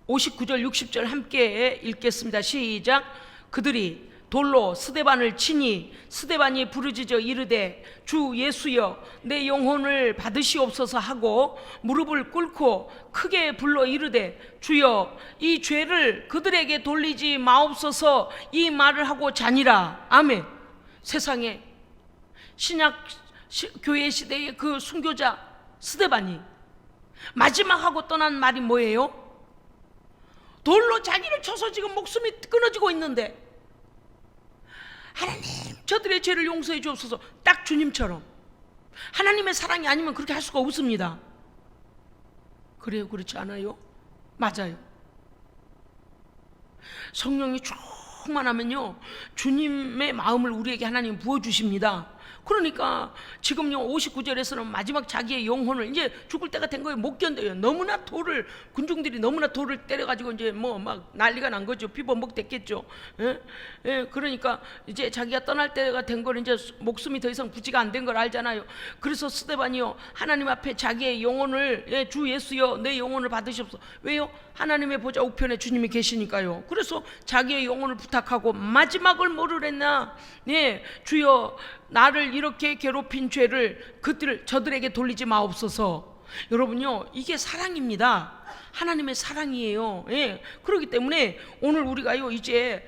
59절 60절 함께 읽겠습니다. 시작. 그들이 돌로 스데반을 치니 스데반이 부르짖어 이르되 주 예수여 내 영혼을 받으시옵소서 하고 무릎을 꿇고 크게 불러 이르되 주여 이 죄를 그들에게 돌리지 마옵소서, 이 말을 하고 자니라. 아멘. 세상에 신약 교회 시대의 그 순교자 스데반이 마지막 하고 떠난 말이 뭐예요? 돌로 자기를 쳐서 지금 목숨이 끊어지고 있는데, 하나님 저들의 죄를 용서해 주옵소서. 딱 주님처럼. 하나님의 사랑이 아니면 그렇게 할 수가 없습니다. 그래요, 그렇지 않아요? 맞아요. 성령이 충만하면요, 주님의 마음을 우리에게 하나님 부어주십니다. 그러니까 지금요 59절에서는 마지막 자기의 영혼을, 이제 죽을 때가 된 거예요. 못 견뎌요. 너무나 돌을, 군중들이 너무나 돌을 때려가지고 이제 뭐 막 난리가 난 거죠. 피범벅 됐겠죠. 그러니까 이제 자기가 떠날 때가 된 걸, 이제 목숨이 더 이상 부지가 안 된 걸 알잖아요. 그래서 스데반이요, 하나님 앞에 자기의 영혼을, 주 예수여 내 영혼을 받으시옵소서. 왜요? 하나님의 보좌 우편에 주님이 계시니까요. 그래서 자기의 영혼을 부탁하고 마지막을 뭐를 했나? 주여 나를 이렇게 괴롭힌 죄를 저들에게 돌리지 마옵소서. 여러분요, 이게 사랑입니다. 하나님의 사랑이에요. 그렇기 때문에 오늘 우리가요, 이제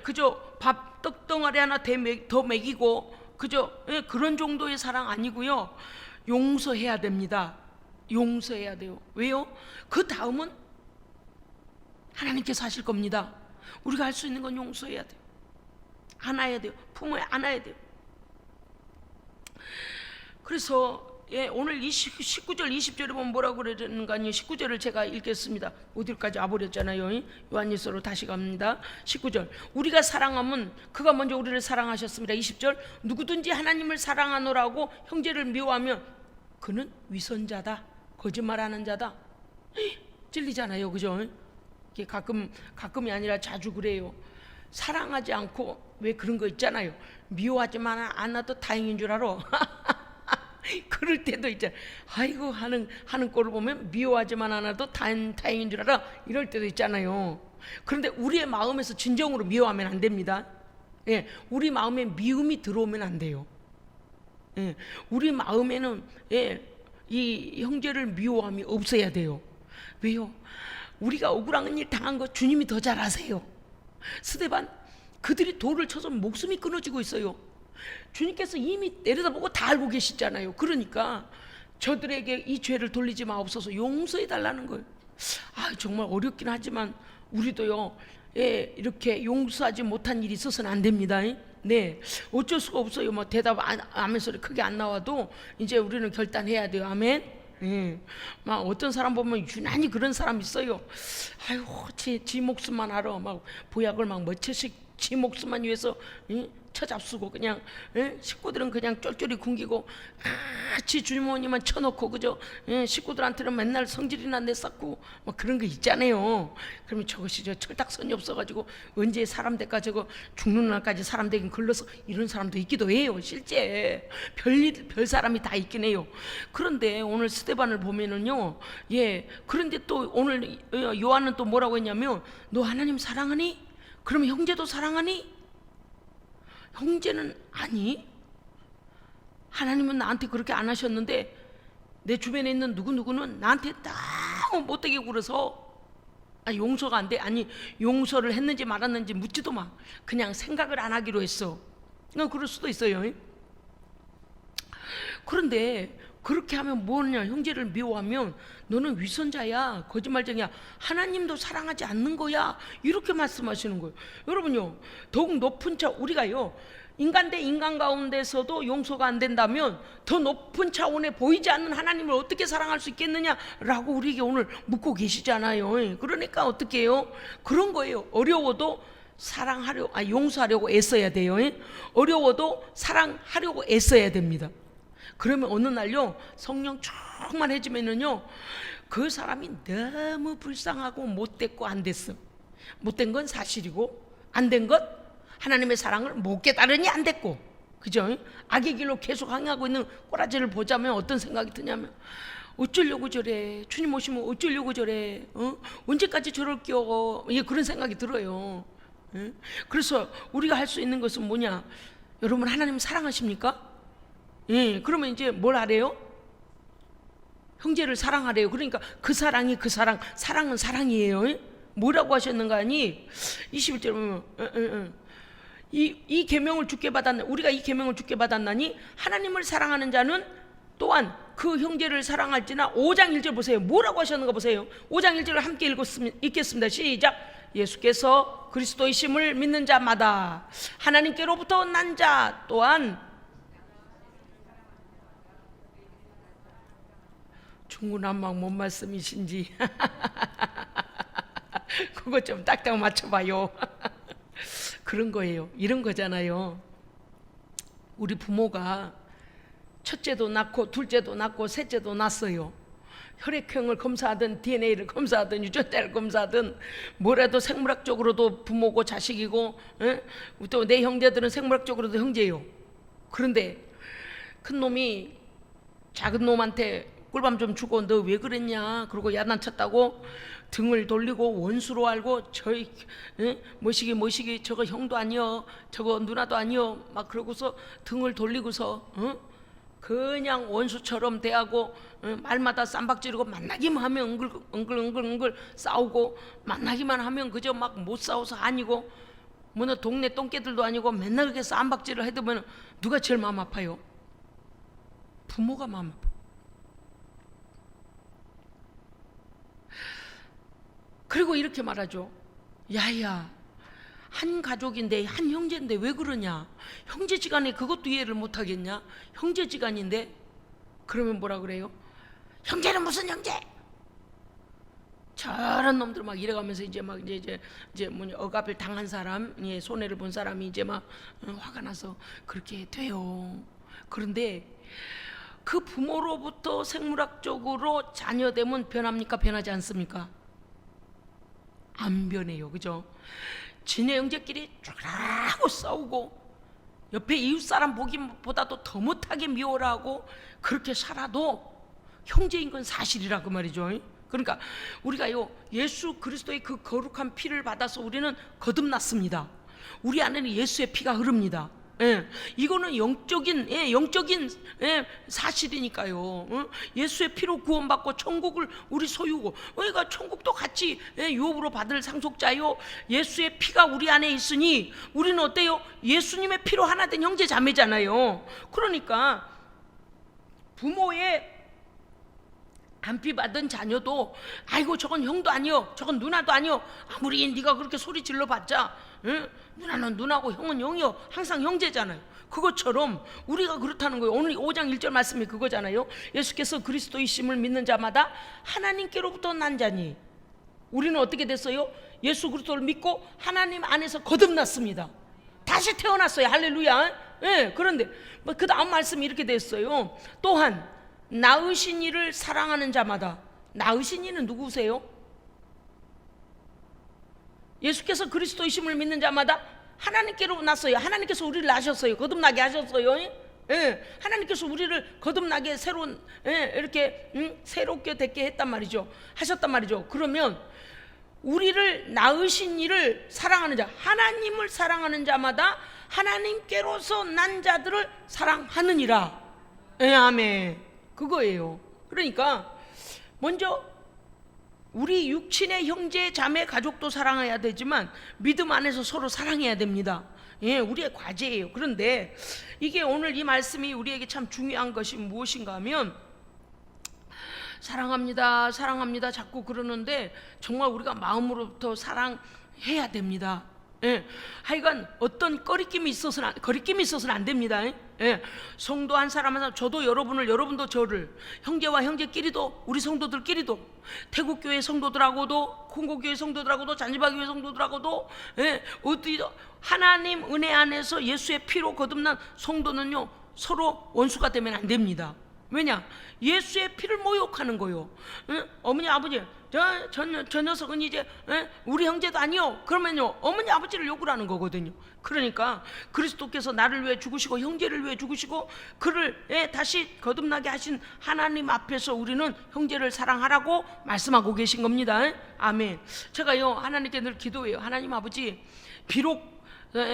그저 밥 떡덩어리 하나 더 먹이고 그저 그런 정도의 사랑 아니고요, 용서해야 됩니다. 용서해야 돼요. 왜요? 그 다음은 하나님께서 하실 겁니다. 우리가 할 수 있는 건 용서해야 돼요. 안아야 돼요. 품에 안아야 돼요. 그래서 오늘 19절 20절에 보면 뭐라고 그러는가 하니, 19절을 제가 읽겠습니다. 어디까지 와버렸잖아요. 요한일서로 다시 갑니다. 19절, 우리가 사랑하면 그가 먼저 우리를 사랑하셨습니다. 20절, 누구든지 하나님을 사랑하노라고 형제를 미워하면 그는 위선자다, 거짓말하는 자다. 찔리잖아요, 그죠? 이게 가끔이 아니라 자주 그래요. 사랑하지 않고 왜 그런 거 있잖아요. 미워하지만 않아도 다행인 줄 알아. 그럴 때도 있잖아. 아이고 하는 꼴을 보면 미워하지만 않아도 다행인 줄 알아. 이럴 때도 있잖아요. 그런데 우리의 마음에서 진정으로 미워하면 안 됩니다. 우리 마음에 미움이 들어오면 안 돼요. 예, 우리 마음에는 이 형제를 미워함이 없어야 돼요. 왜요? 우리가 억울한 일 당한 거 주님이 더 잘 아세요. 스데반 그들이 돌을 쳐서 목숨이 끊어지고 있어요. 주님께서 이미 내려다보고 다 알고 계시잖아요. 그러니까 저들에게 이 죄를 돌리지 마옵소서 용서해 달라는 거예요. 정말 어렵긴 하지만 우리도요, 이렇게 용서하지 못한 일이 있어서는 안 됩니다. 네, 어쩔 수가 없어요. 뭐 대답 아멘 소리 크게 안 나와도 이제 우리는 결단해야 돼요. 아멘. 막 어떤 사람 보면 유난히 그런 사람 있어요. 지 목숨만 알아. 막 보약을 막 며칠씩 지 목숨만 위해서 처잡수고 그냥 식구들은 그냥 쫄쫄이 굶기고 같이 주님어머니만 쳐놓고 그죠? 식구들한테는 맨날 성질이나 내쌓고 막 그런 거 있잖아요. 그러면 저것이 철딱선이 없어가지고 언제 사람 대까 저거 죽는 날까지 사람 되긴 걸러서 이런 사람도 있기도 해요. 실제 별 사람이 다 있긴 해요. 그런데 오늘 스데반을 보면은요, 그런데 또 오늘 요한은 또 뭐라고 했냐면 너 하나님 사랑하니? 그러면 형제도 사랑하니? 형제는 아니? 하나님은 나한테 그렇게 안 하셨는데 내 주변에 있는 누구누구는 나한테 너무 못되게 굴어서 용서가 안 돼. 아니 용서를 했는지 말았는지 묻지도 마. 그냥 생각을 안 하기로 했어. 그럴 수도 있어요. 그런데 그렇게 하면 뭐냐? 형제를 미워하면 너는 위선자야, 거짓말쟁이야, 하나님도 사랑하지 않는 거야, 이렇게 말씀하시는 거예요. 여러분요, 더욱 높은 차, 우리가요 인간 대 인간 가운데서도 용서가 안 된다면 더 높은 차원에 보이지 않는 하나님을 어떻게 사랑할 수 있겠느냐라고 우리에게 오늘 묻고 계시잖아요. 그러니까 어떻게 해요? 그런 거예요. 어려워도 용서하려고 애써야 돼요. 어려워도 사랑하려고 애써야 됩니다. 그러면 어느 날요 성령 충만해지면은요 그 사람이 너무 불쌍하고 못됐고 안 됐어. 못된 건 사실이고 안 된 것 하나님의 사랑을 못 깨달으니 안 됐고, 그죠? 악의 길로 계속 항해하고 있는 꼬라지를 보자면 어떤 생각이 드냐면 어쩌려고 저래, 주님 오시면 어쩌려고 저래, 언제까지 저럴게요, 그런 생각이 들어요. 그래서 우리가 할 수 있는 것은 뭐냐? 여러분 하나님 사랑하십니까? 그러면 이제 뭘 하래요? 형제를 사랑하래요. 그러니까 그 사랑이 사랑은 사랑이에요. 뭐라고 하셨는가 하니 21절 보면 이 계명을 주께 받았나, 우리가 이 계명을 주께 받았나니 하나님을 사랑하는 자는 또한 그 형제를 사랑할지나. 5장 1절 보세요. 뭐라고 하셨는가 보세요. 5장 1절을 함께 읽겠습니다. 시작. 예수께서 그리스도이심을 믿는 자마다 하나님께로부터 난 자 또한 중구난방 뭔 말씀이신지 그거 좀 딱딱 맞춰봐요. 그런 거예요. 이런 거잖아요. 우리 부모가 첫째도 낳고 둘째도 낳고 셋째도 낳았어요. 혈액형을 검사하든 DNA를 검사하든 유전자를 검사하든 뭐라도 생물학적으로도 부모고 자식이고, 또 내 형제들은 생물학적으로도 형제예요. 그런데 큰 놈이 작은 놈한테 꿀밤 좀 주고 너 왜 그랬냐 그러고 야단쳤다고 등을 돌리고 원수로 알고 저희 뭐시기 저거 형도 아니여 저거 누나도 아니여 막 그러고서 등을 돌리고서 그냥 원수처럼 대하고 말마다 쌈박지르고 만나기만 하면 응글 싸우고 만나기만 하면 그저 막 못 싸워서 아니고 뭐 동네 똥개들도 아니고 맨날 그렇게 쌈박질을 해두면 누가 제일 마음 아파요? 부모가 마음 아파. 그리고 이렇게 말하죠. 야야, 한 가족인데 한 형제인데 왜 그러냐? 형제지간에 그것도 이해를 못하겠냐? 형제지간인데. 그러면 뭐라 그래요? 형제는 무슨 형제? 저런 놈들 막 이래가면서 이제 뭐냐 억압을 당한 사람, 손해를 본 사람이 이제 막 화가 나서 그렇게 돼요. 그런데 그 부모로부터 생물학적으로 자녀됨은 변합니까? 변하지 않습니까? 안 변해요. 그죠? 지네 형제끼리 쫙하고 싸우고 옆에 이웃사람 보기보다도 더 못하게 미워라 하고 그렇게 살아도 형제인 건 사실이라 그 말이죠. 그러니까 우리가요 예수 그리스도의 그 거룩한 피를 받아서 우리는 거듭났습니다. 우리 안에는 예수의 피가 흐릅니다. 예, 이거는 영적인 사실이니까요. 예수의 피로 구원받고 천국을 우리 소유고, 그러니까 천국도 같이 유업으로 받을 상속자요. 예수의 피가 우리 안에 있으니 우리는 어때요? 예수님의 피로 하나 된 형제 자매잖아요. 그러니까 부모의 안피 받은 자녀도 아이고 저건 형도 아니요, 저건 누나도 아니요. 아무리 네가 그렇게 소리 질러봤자 누나는 누나고 형은 형이요. 항상 형제잖아요. 그것처럼 우리가 그렇다는 거예요. 오늘 5장 1절 말씀이 그거잖아요. 예수께서 그리스도이심을 믿는 자마다 하나님께로부터 난 자니 우리는 어떻게 됐어요? 예수 그리스도를 믿고 하나님 안에서 거듭났습니다. 다시 태어났어요. 할렐루야. 그런데 그 다음 말씀이 이렇게 됐어요. 또한 낳으신 이를 사랑하는 자마다. 낳으신 이는 누구세요? 예수께서 그리스도이심을 믿는 자마다 하나님께로 났어요. 하나님께서 우리를 낳으셨어요. 거듭나게 하셨어요. 하나님께서 우리를 거듭나게 새로운 이렇게 새롭게 됐게 했단 말이죠. 하셨단 말이죠. 그러면 우리를 낳으신 이를 사랑하는 자, 하나님을 사랑하는 자마다 하나님께로서 난 자들을 사랑하느니라. 아멘. 그거예요. 그러니까 먼저 우리 육친의 형제, 자매, 가족도 사랑해야 되지만 믿음 안에서 서로 사랑해야 됩니다. 우리의 과제예요. 그런데 이게 오늘 이 말씀이 우리에게 참 중요한 것이 무엇인가 하면 사랑합니다, 사랑합니다 자꾸 그러는데 정말 우리가 마음으로부터 사랑해야 됩니다. 하여간 어떤 거리낌이 있어서는 안 됩니다. 성도 한 사람 한 사람, 저도 여러분을, 여러분도 저를, 형제와 형제끼리도, 우리 성도들끼리도, 태국교회 성도들하고도, 콩고교회 성도들하고도, 잔지바교회 성도들하고도, 어디도 하나님 은혜 안에서 예수의 피로 거듭난 성도는요 서로 원수가 되면 안 됩니다. 왜냐? 예수의 피를 모욕하는 거요. 어머니 아버지 저 녀석은 이제 우리 형제도 아니요. 그러면요 어머니 아버지를 욕을 하는 거거든요. 그러니까 그리스도께서 나를 위해 죽으시고 형제를 위해 죽으시고 그를 다시 거듭나게 하신 하나님 앞에서 우리는 형제를 사랑하라고 말씀하고 계신 겁니다. 아멘. 제가요 하나님께 늘 기도해요. 하나님 아버지, 비록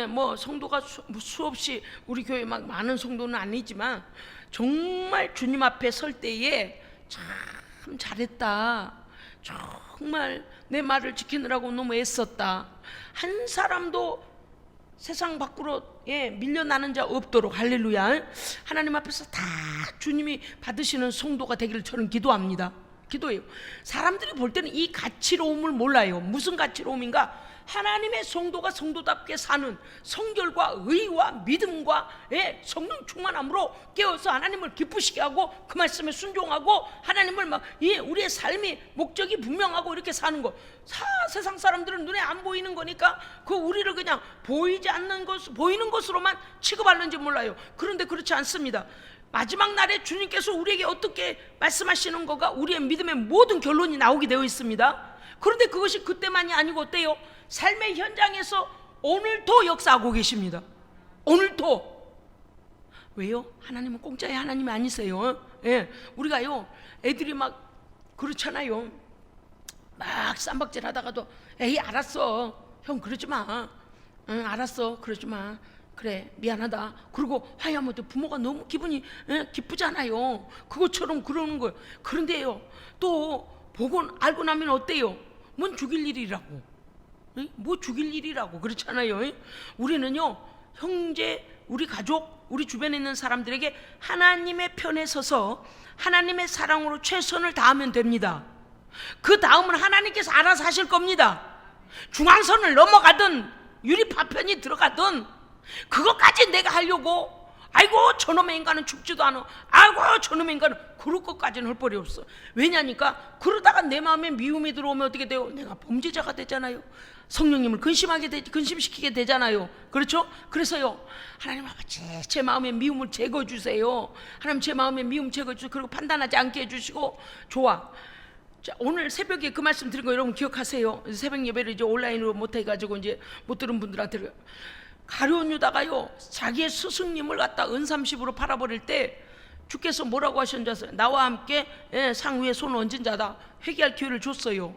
뭐 성도가 수없이 우리 교회 막 많은 성도는 아니지만 정말 주님 앞에 설 때에 참 잘했다, 정말 내 말을 지키느라고 너무 애썼다, 한 사람도 세상 밖으로 밀려나는 자 없도록, 할렐루야, 하나님 앞에서 다 주님이 받으시는 성도가 되기를 저는 기도해요. 사람들이 볼 때는 이 가치로움을 몰라요. 무슨 가치로움인가? 하나님의 성도가 성도답게 사는 성결과 의와 믿음과 성령 충만함으로 깨어서 하나님을 기쁘시게 하고 그 말씀에 순종하고 하나님을 막 우리의 삶이 목적이 분명하고 이렇게 사는 거. 세상 사람들은 눈에 안 보이는 거니까 그 우리를 그냥 보이지 않는 것, 보이는 것으로만 취급하는지 몰라요. 그런데 그렇지 않습니다. 마지막 날에 주님께서 우리에게 어떻게 말씀하시는 거가 우리의 믿음의 모든 결론이 나오게 되어 있습니다. 그런데 그것이 그때만이 아니고 어때요? 삶의 현장에서 오늘도 역사하고 계십니다. 오늘도. 왜요? 하나님은 공짜의 하나님이 아니세요. 우리가요 애들이 막 그렇잖아요. 막 쌈박질 하다가도 에이 알았어 형 그러지 마, 응 알았어 그러지 마, 그래 미안하다, 그리고 화해하면 부모가 너무 기분이 기쁘잖아요. 그것처럼 그러는 거예요. 그런데요 또 보고 알고 나면 어때요? 뭔 죽일 일이라고, 뭐 죽일 일이라고 그렇잖아요. 우리는요 형제, 우리 가족, 우리 주변에 있는 사람들에게 하나님의 편에 서서 하나님의 사랑으로 최선을 다하면 됩니다. 그 다음은 하나님께서 알아서 하실 겁니다. 중앙선을 넘어가든 유리파편이 들어가든 그것까지 내가 하려고 아이고 저놈의 인간은 죽지도 않아, 아이고 저놈의 인간은, 그럴 것까지는 할 벌이 없어. 왜냐니까 그러다가 내 마음에 미움이 들어오면 어떻게 돼요? 내가 범죄자가 되잖아요. 성령님을 근심시키게 되잖아요. 그렇죠? 그래서요 하나님 아버지 제 마음에 미움을 제거해 주세요. 하나님 제 마음에 미움 제거해 주시고 그리고 판단하지 않게 해주시고. 좋아. 자, 오늘 새벽에 그 말씀 드린 거 여러분 기억하세요? 새벽 예배를 이제 온라인으로 못 해가지고 이제 못 들은 분들한테, 가룟 유다가요 자기의 스승님을 갖다 은삼십으로 팔아버릴 때 주께서 뭐라고 하셨는지 아세요? 나와 함께 상 위에 손 얹은 자다, 회개할 기회를 줬어요.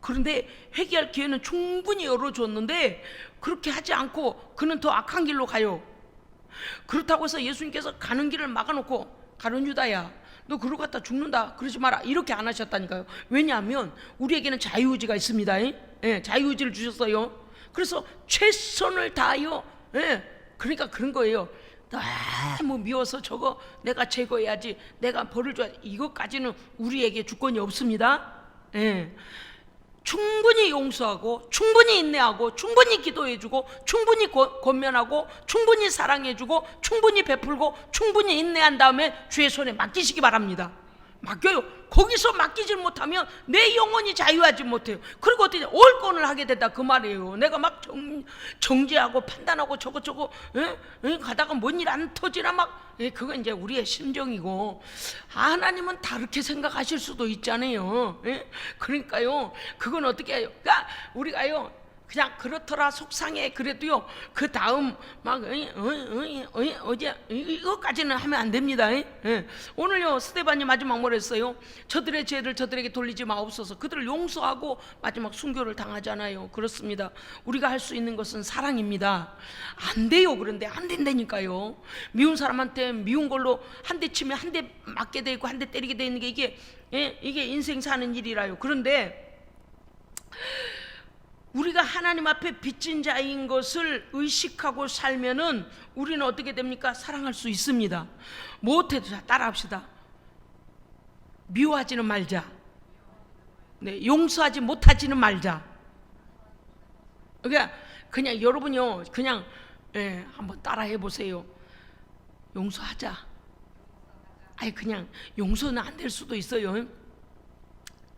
그런데 회개할 기회는 충분히 열어줬는데 그렇게 하지 않고 그는 더 악한 길로 가요. 그렇다고 해서 예수님께서 가는 길을 막아놓고 가룟 유다야 너 그러고 갔다 죽는다 그러지 마라 이렇게 안 하셨다니까요. 왜냐하면 우리에게는 자유의지가 있습니다. 예, 자유의지를 주셨어요. 그래서 최선을 다하여 그러니까 그런 거예요. 너무 미워서 저거 내가 제거해야지 내가 벌을 줘야지 이것까지는 우리에게 주권이 없습니다. 충분히 용서하고 충분히 인내하고 충분히 기도해주고 충분히 권면하고 충분히 사랑해주고 충분히 베풀고 충분히 인내한 다음에 주의 손에 맡기시기 바랍니다. 맡겨요. 거기서 맡기질 못하면 내 영혼이 자유하지 못해요. 그리고 어떻게 올권을 하게 된다 그 말이에요. 내가 막 정죄하고 판단하고 저거 가다가 뭔 일 안 터지나 막 그건 이제 우리의 심정이고 하나님은 다르게 생각하실 수도 있잖아요. 그러니까요 그건 어떻게 해요. 그러니까 우리가요 그냥 그렇더라 속상해 그래도요 그 다음 막 어제 이거까지는 하면 안 됩니다. 오늘요 스데반이 마지막 뭐라 했어요? 저들의 죄를 저들에게 돌리지 마옵소서. 그들을 용서하고 마지막 순교를 당하잖아요. 그렇습니다. 우리가 할 수 있는 것은 사랑입니다. 안 돼요. 그런데 안 된다니까요. 미운 사람한테 미운 걸로 한 대 치면 한 대 맞게 돼 있고 한 대 때리게 돼 있는 게 이게 인생 사는 일이라요. 그런데 우리가 하나님 앞에 빚진 자인 것을 의식하고 살면은 우리는 어떻게 됩니까? 사랑할 수 있습니다. 못해도 따라합시다. 미워하지는 말자. 용서하지 못하지는 말자. 그냥 여러분요 그냥 한번 따라해 보세요. 용서하자. 그냥 용서는 안 될 수도 있어요.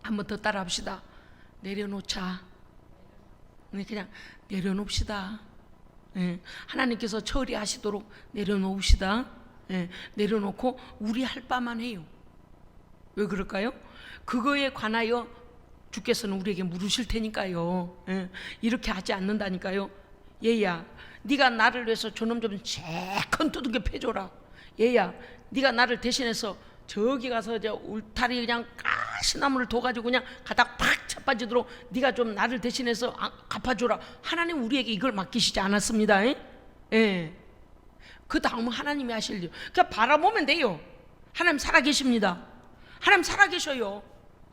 한번 더 따라합시다. 내려놓자. 그냥 내려놓읍시다. 하나님께서 처리하시도록 내려놓읍시다. 내려놓고 우리 할 바만 해요. 왜 그럴까요? 그거에 관하여 주께서는 우리에게 물으실 테니까요. 이렇게 하지 않는다니까요. 얘야 네가 나를 위해서 저놈 좀 재컨 두들겨 패줘라. 얘야 네가 나를 대신해서 저기 가서 저 울타리 그냥 가시나무를 둬가지고 그냥 가다가 팍 자빠지도록 네가 좀 나를 대신해서 갚아줘라. 하나님 우리에게 이걸 맡기시지 않았습니다. 그 다음은 하나님이 하실 일. 그냥 바라보면 돼요. 하나님 살아계십니다. 하나님 살아계셔요.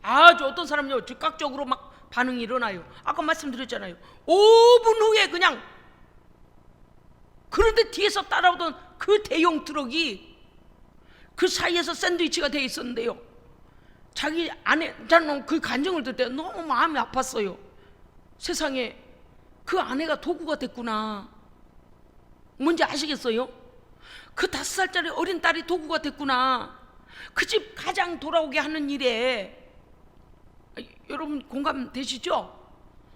아주 어떤 사람은요 즉각적으로 막 반응이 일어나요. 아까 말씀드렸잖아요. 5분 후에 그냥 그런데 뒤에서 따라오던 그 대형 트럭이 그 사이에서 샌드위치가 되어 있었는데요. 자기 아내, 저는 그 간증을 들을 때 너무 마음이 아팠어요. 세상에 그 아내가 도구가 됐구나. 뭔지 아시겠어요? 그 5살짜리 어린 딸이 도구가 됐구나. 그 집 가장 돌아오게 하는 일에 여러분 공감되시죠?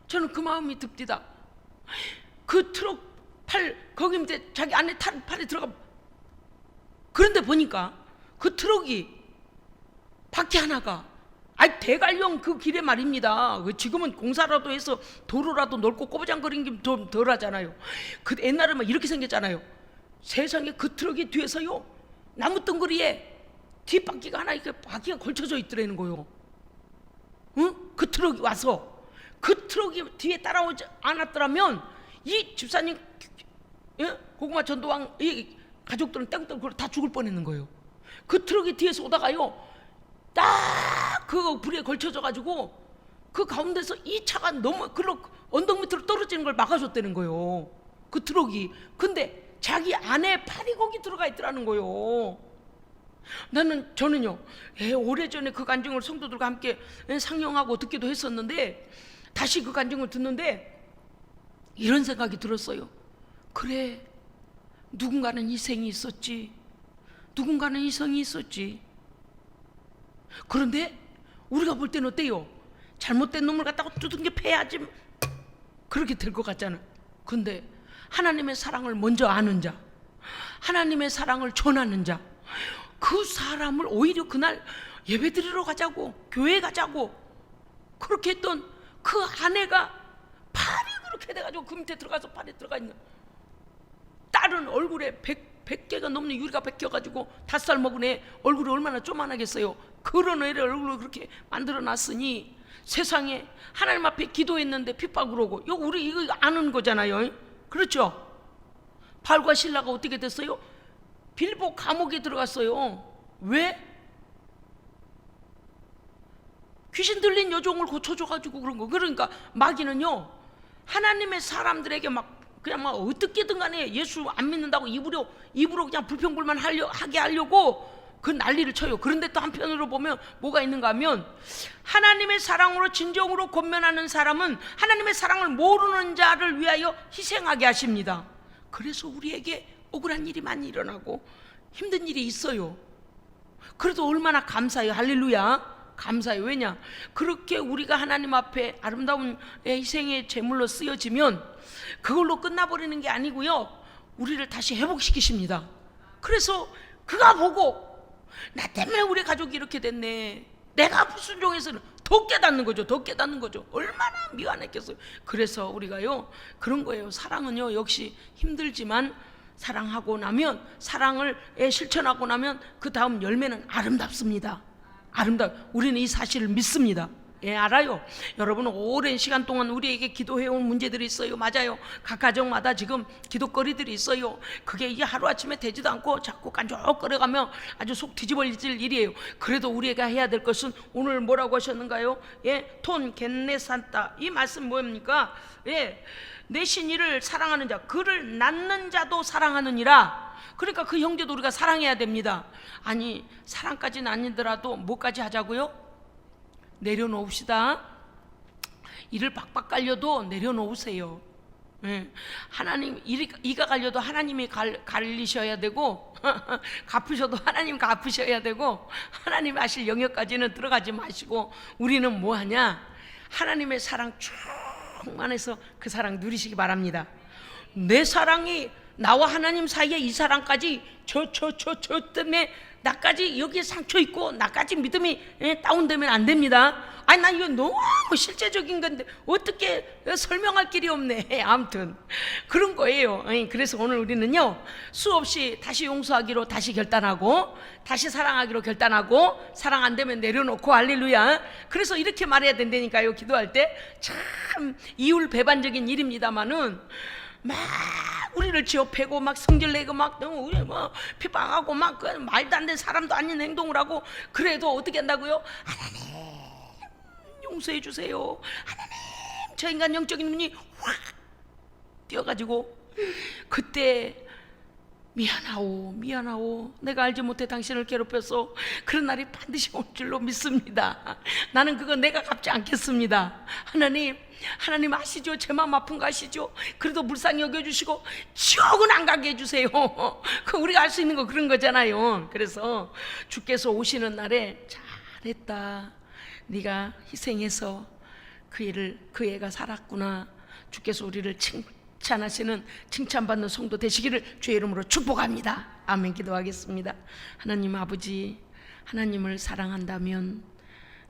저는 그 마음이 듭디다. 그 트럭 거기 이제 자기 아내 팔에 들어가. 그런데 보니까 그 트럭이 바퀴 하나가 대관령 그 길에 말입니다. 지금은 공사라도 해서 도로라도 넓고 꼬부장거리는 게 좀 덜 하잖아요. 그 옛날에 막 이렇게 생겼잖아요. 세상에 그 트럭이 뒤에서요 나무 덩거리에 뒷바퀴가 하나 이렇게 바퀴가 걸쳐져 있더라는 거요. 그 트럭이 와서 그 트럭이 뒤에 따라오지 않았더라면 이 집사님 고구마 전도왕 이 가족들은 땡땡 다 죽을 뻔했는 거예요. 그 트럭이 뒤에서 오다가요 딱 그 불에 걸쳐져 가지고 그 가운데서 이 차가 너무 글로 언덕 밑으로 떨어지는 걸 막아줬다는 거예요. 그 트럭이. 근데 자기 아내 팔이 거기 들어가 있더라는 거예요. 저는요 오래전에 그 간증을 성도들과 함께 상영하고 듣기도 했었는데 다시 그 간증을 듣는데 이런 생각이 들었어요. 그래, 누군가는 희생이 있었지. 누군가는 희생이 있었지. 그런데 우리가 볼 때는 어때요? 잘못된 놈을 갖다가 두둥겨 패야지 그렇게 될 것 같잖아요. 근데 하나님의 사랑을 먼저 아는 자, 하나님의 사랑을 전하는 자, 그 사람을 오히려 그날 예배 드리러 가자고, 교회 가자고 그렇게 했던 그 아내가 팔이 그렇게 돼가지고 그 밑에 들어가서 팔에 들어가 있는, 딸은 얼굴에 100개가 넘는 유리가 벗겨가지고 5살 먹은 애 얼굴이 얼마나 쪼만하겠어요. 그런 애를 얼굴을 그렇게 만들어놨으니 세상에 하나님 앞에 기도했는데 핍박을 오고, 우리 이거 아는 거잖아요. 그렇죠? 바울과 실라가 어떻게 됐어요? 빌보 감옥에 들어갔어요. 왜? 귀신 들린 여종을 고쳐줘가지고 그런 거. 그러니까 마귀는요, 하나님의 사람들에게 막 그냥 막 어떻게든 간에 예수 안 믿는다고 입으로 그냥 불평불만 하게 하려고 그 난리를 쳐요. 그런데 또 한편으로 보면 뭐가 있는가 하면, 하나님의 사랑으로 진정으로 권면하는 사람은 하나님의 사랑을 모르는 자를 위하여 희생하게 하십니다. 그래서 우리에게 억울한 일이 많이 일어나고 힘든 일이 있어요. 그래도 얼마나 감사해요. 할렐루야, 감사해요. 왜냐? 그렇게 우리가 하나님 앞에 아름다운 희생의 제물로 쓰여지면 그걸로 끝나버리는 게 아니고요, 우리를 다시 회복시키십니다. 그래서 그가 보고, 나 때문에 우리 가족이 이렇게 됐네, 내가 불순종해서는, 더 깨닫는 거죠. 더 깨닫는 거죠. 얼마나 미안했겠어요. 그래서 우리가요, 그런 거예요. 사랑은요, 역시 힘들지만 사랑하고 나면, 사랑을 실천하고 나면 그 다음 열매는 아름답습니다. 우리는 이 사실을 믿습니다. 예, 알아요. 여러분, 오랜 시간 동안 우리에게 기도해온 문제들이 있어요. 맞아요. 각 가정마다 지금 기도거리들이 있어요. 그게 이게 하루아침에 되지도 않고 자꾸 깐족거려가며 아주 속 뒤집어질 일이에요. 그래도 우리가 해야 될 것은, 오늘 뭐라고 하셨는가요? 예, 톤 겟네산타, 이 말씀 뭐입니까? 예, 내 신이를 사랑하는 자, 그를 낳는 자도 사랑하느니라. 그러니까 그 형제도 우리가 사랑해야 됩니다. 아니, 사랑까지는 아니더라도 뭐까지 하자고요? 내려놓읍시다. 이를 박박 갈려도 내려놓으세요. 예. 하나님, 이가 갈려도 하나님이 갈리셔야 되고 갚으셔도 하나님 갚으셔야 되고, 하나님 하실 영역까지는 들어가지 마시고, 우리는 뭐하냐? 하나님의 사랑 충만해서 그 사랑 누리시기 바랍니다. 내 사랑이 나와 하나님 사이에, 이 사랑까지 저 때문에 나까지 여기에 상처 있고 나까지 믿음이 다운되면 안 됩니다. 아니, 나 이거 너무 실제적인 건데 어떻게 설명할 길이 없네. 아무튼 그런 거예요. 그래서 오늘 우리는요, 수없이 다시 용서하기로 다시 결단하고, 다시 사랑하기로 결단하고, 사랑 안 되면 내려놓고, 할렐루야. 그래서 이렇게 말해야 된다니까요. 기도할 때 참 이율배반적인 일입니다만은, 막 우리를 지어패고 막 성질내고 막 우리 뭐 핍박하고 막 그 말도 안 되는, 사람도 아닌 행동을 하고, 그래도 어떻게 한다고요? 하나님 용서해 주세요. 하나님, 저 인간 영적인 눈이 확 뛰어가지고, 그때 미안하오, 내가 알지 못해 당신을 괴롭혀서 그런 날이 반드시 올 줄로 믿습니다. 나는 그거 내가 갚지 않겠습니다. 하나님 아시죠? 제 마음 아픈 거 아시죠? 그래도 불쌍히 여겨주시고 지옥은 안 가게 해주세요. 그 우리가 할 수 있는 거 그런 거잖아요. 그래서 주께서 오시는 날에, 잘했다, 네가 희생해서 그 애가 살았구나, 주께서 우리를 칭찬하시는, 칭찬받는 성도 되시기를 주의 이름으로 축복합니다. 아멘. 기도하겠습니다. 하나님 아버지, 하나님을 사랑한다면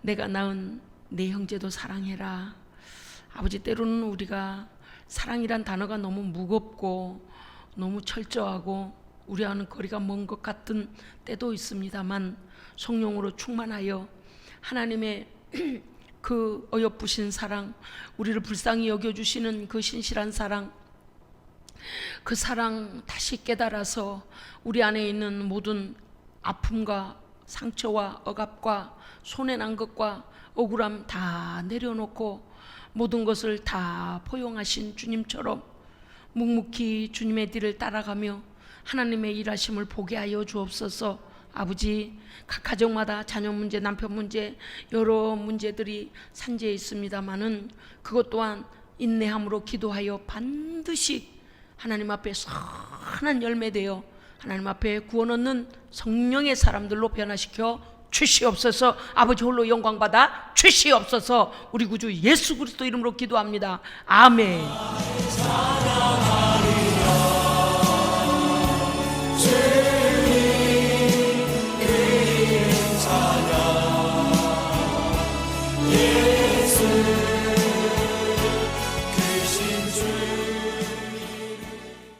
내가 낳은 내 형제도 사랑해라. 아버지, 때로는 우리가 사랑이란 단어가 너무 무겁고 너무 철저하고 우리와는 거리가 먼 것 같은 때도 있습니다만, 성령으로 충만하여 하나님의 그 어여쁘신 사랑, 우리를 불쌍히 여겨주시는 그 신실한 사랑, 그 사랑 다시 깨달아서 우리 안에 있는 모든 아픔과 상처와 억압과 손해난 것과 억울함 다 내려놓고 모든 것을 다 포용하신 주님처럼 묵묵히 주님의 뒤를 따라가며 하나님의 일하심을 보게 하여 주옵소서. 아버지, 각 가정마다 자녀 문제, 남편 문제, 여러 문제들이 산재해 있습니다마는 그것 또한 인내함으로 기도하여 반드시 하나님 앞에 선한 열매되어 하나님 앞에 구원 얻는 성령의 사람들로 변화시켜 주시옵소서. 아버지 홀로 영광받아 주시옵소서. 우리 구주 예수 그리스도 이름으로 기도합니다. 아멘. 예수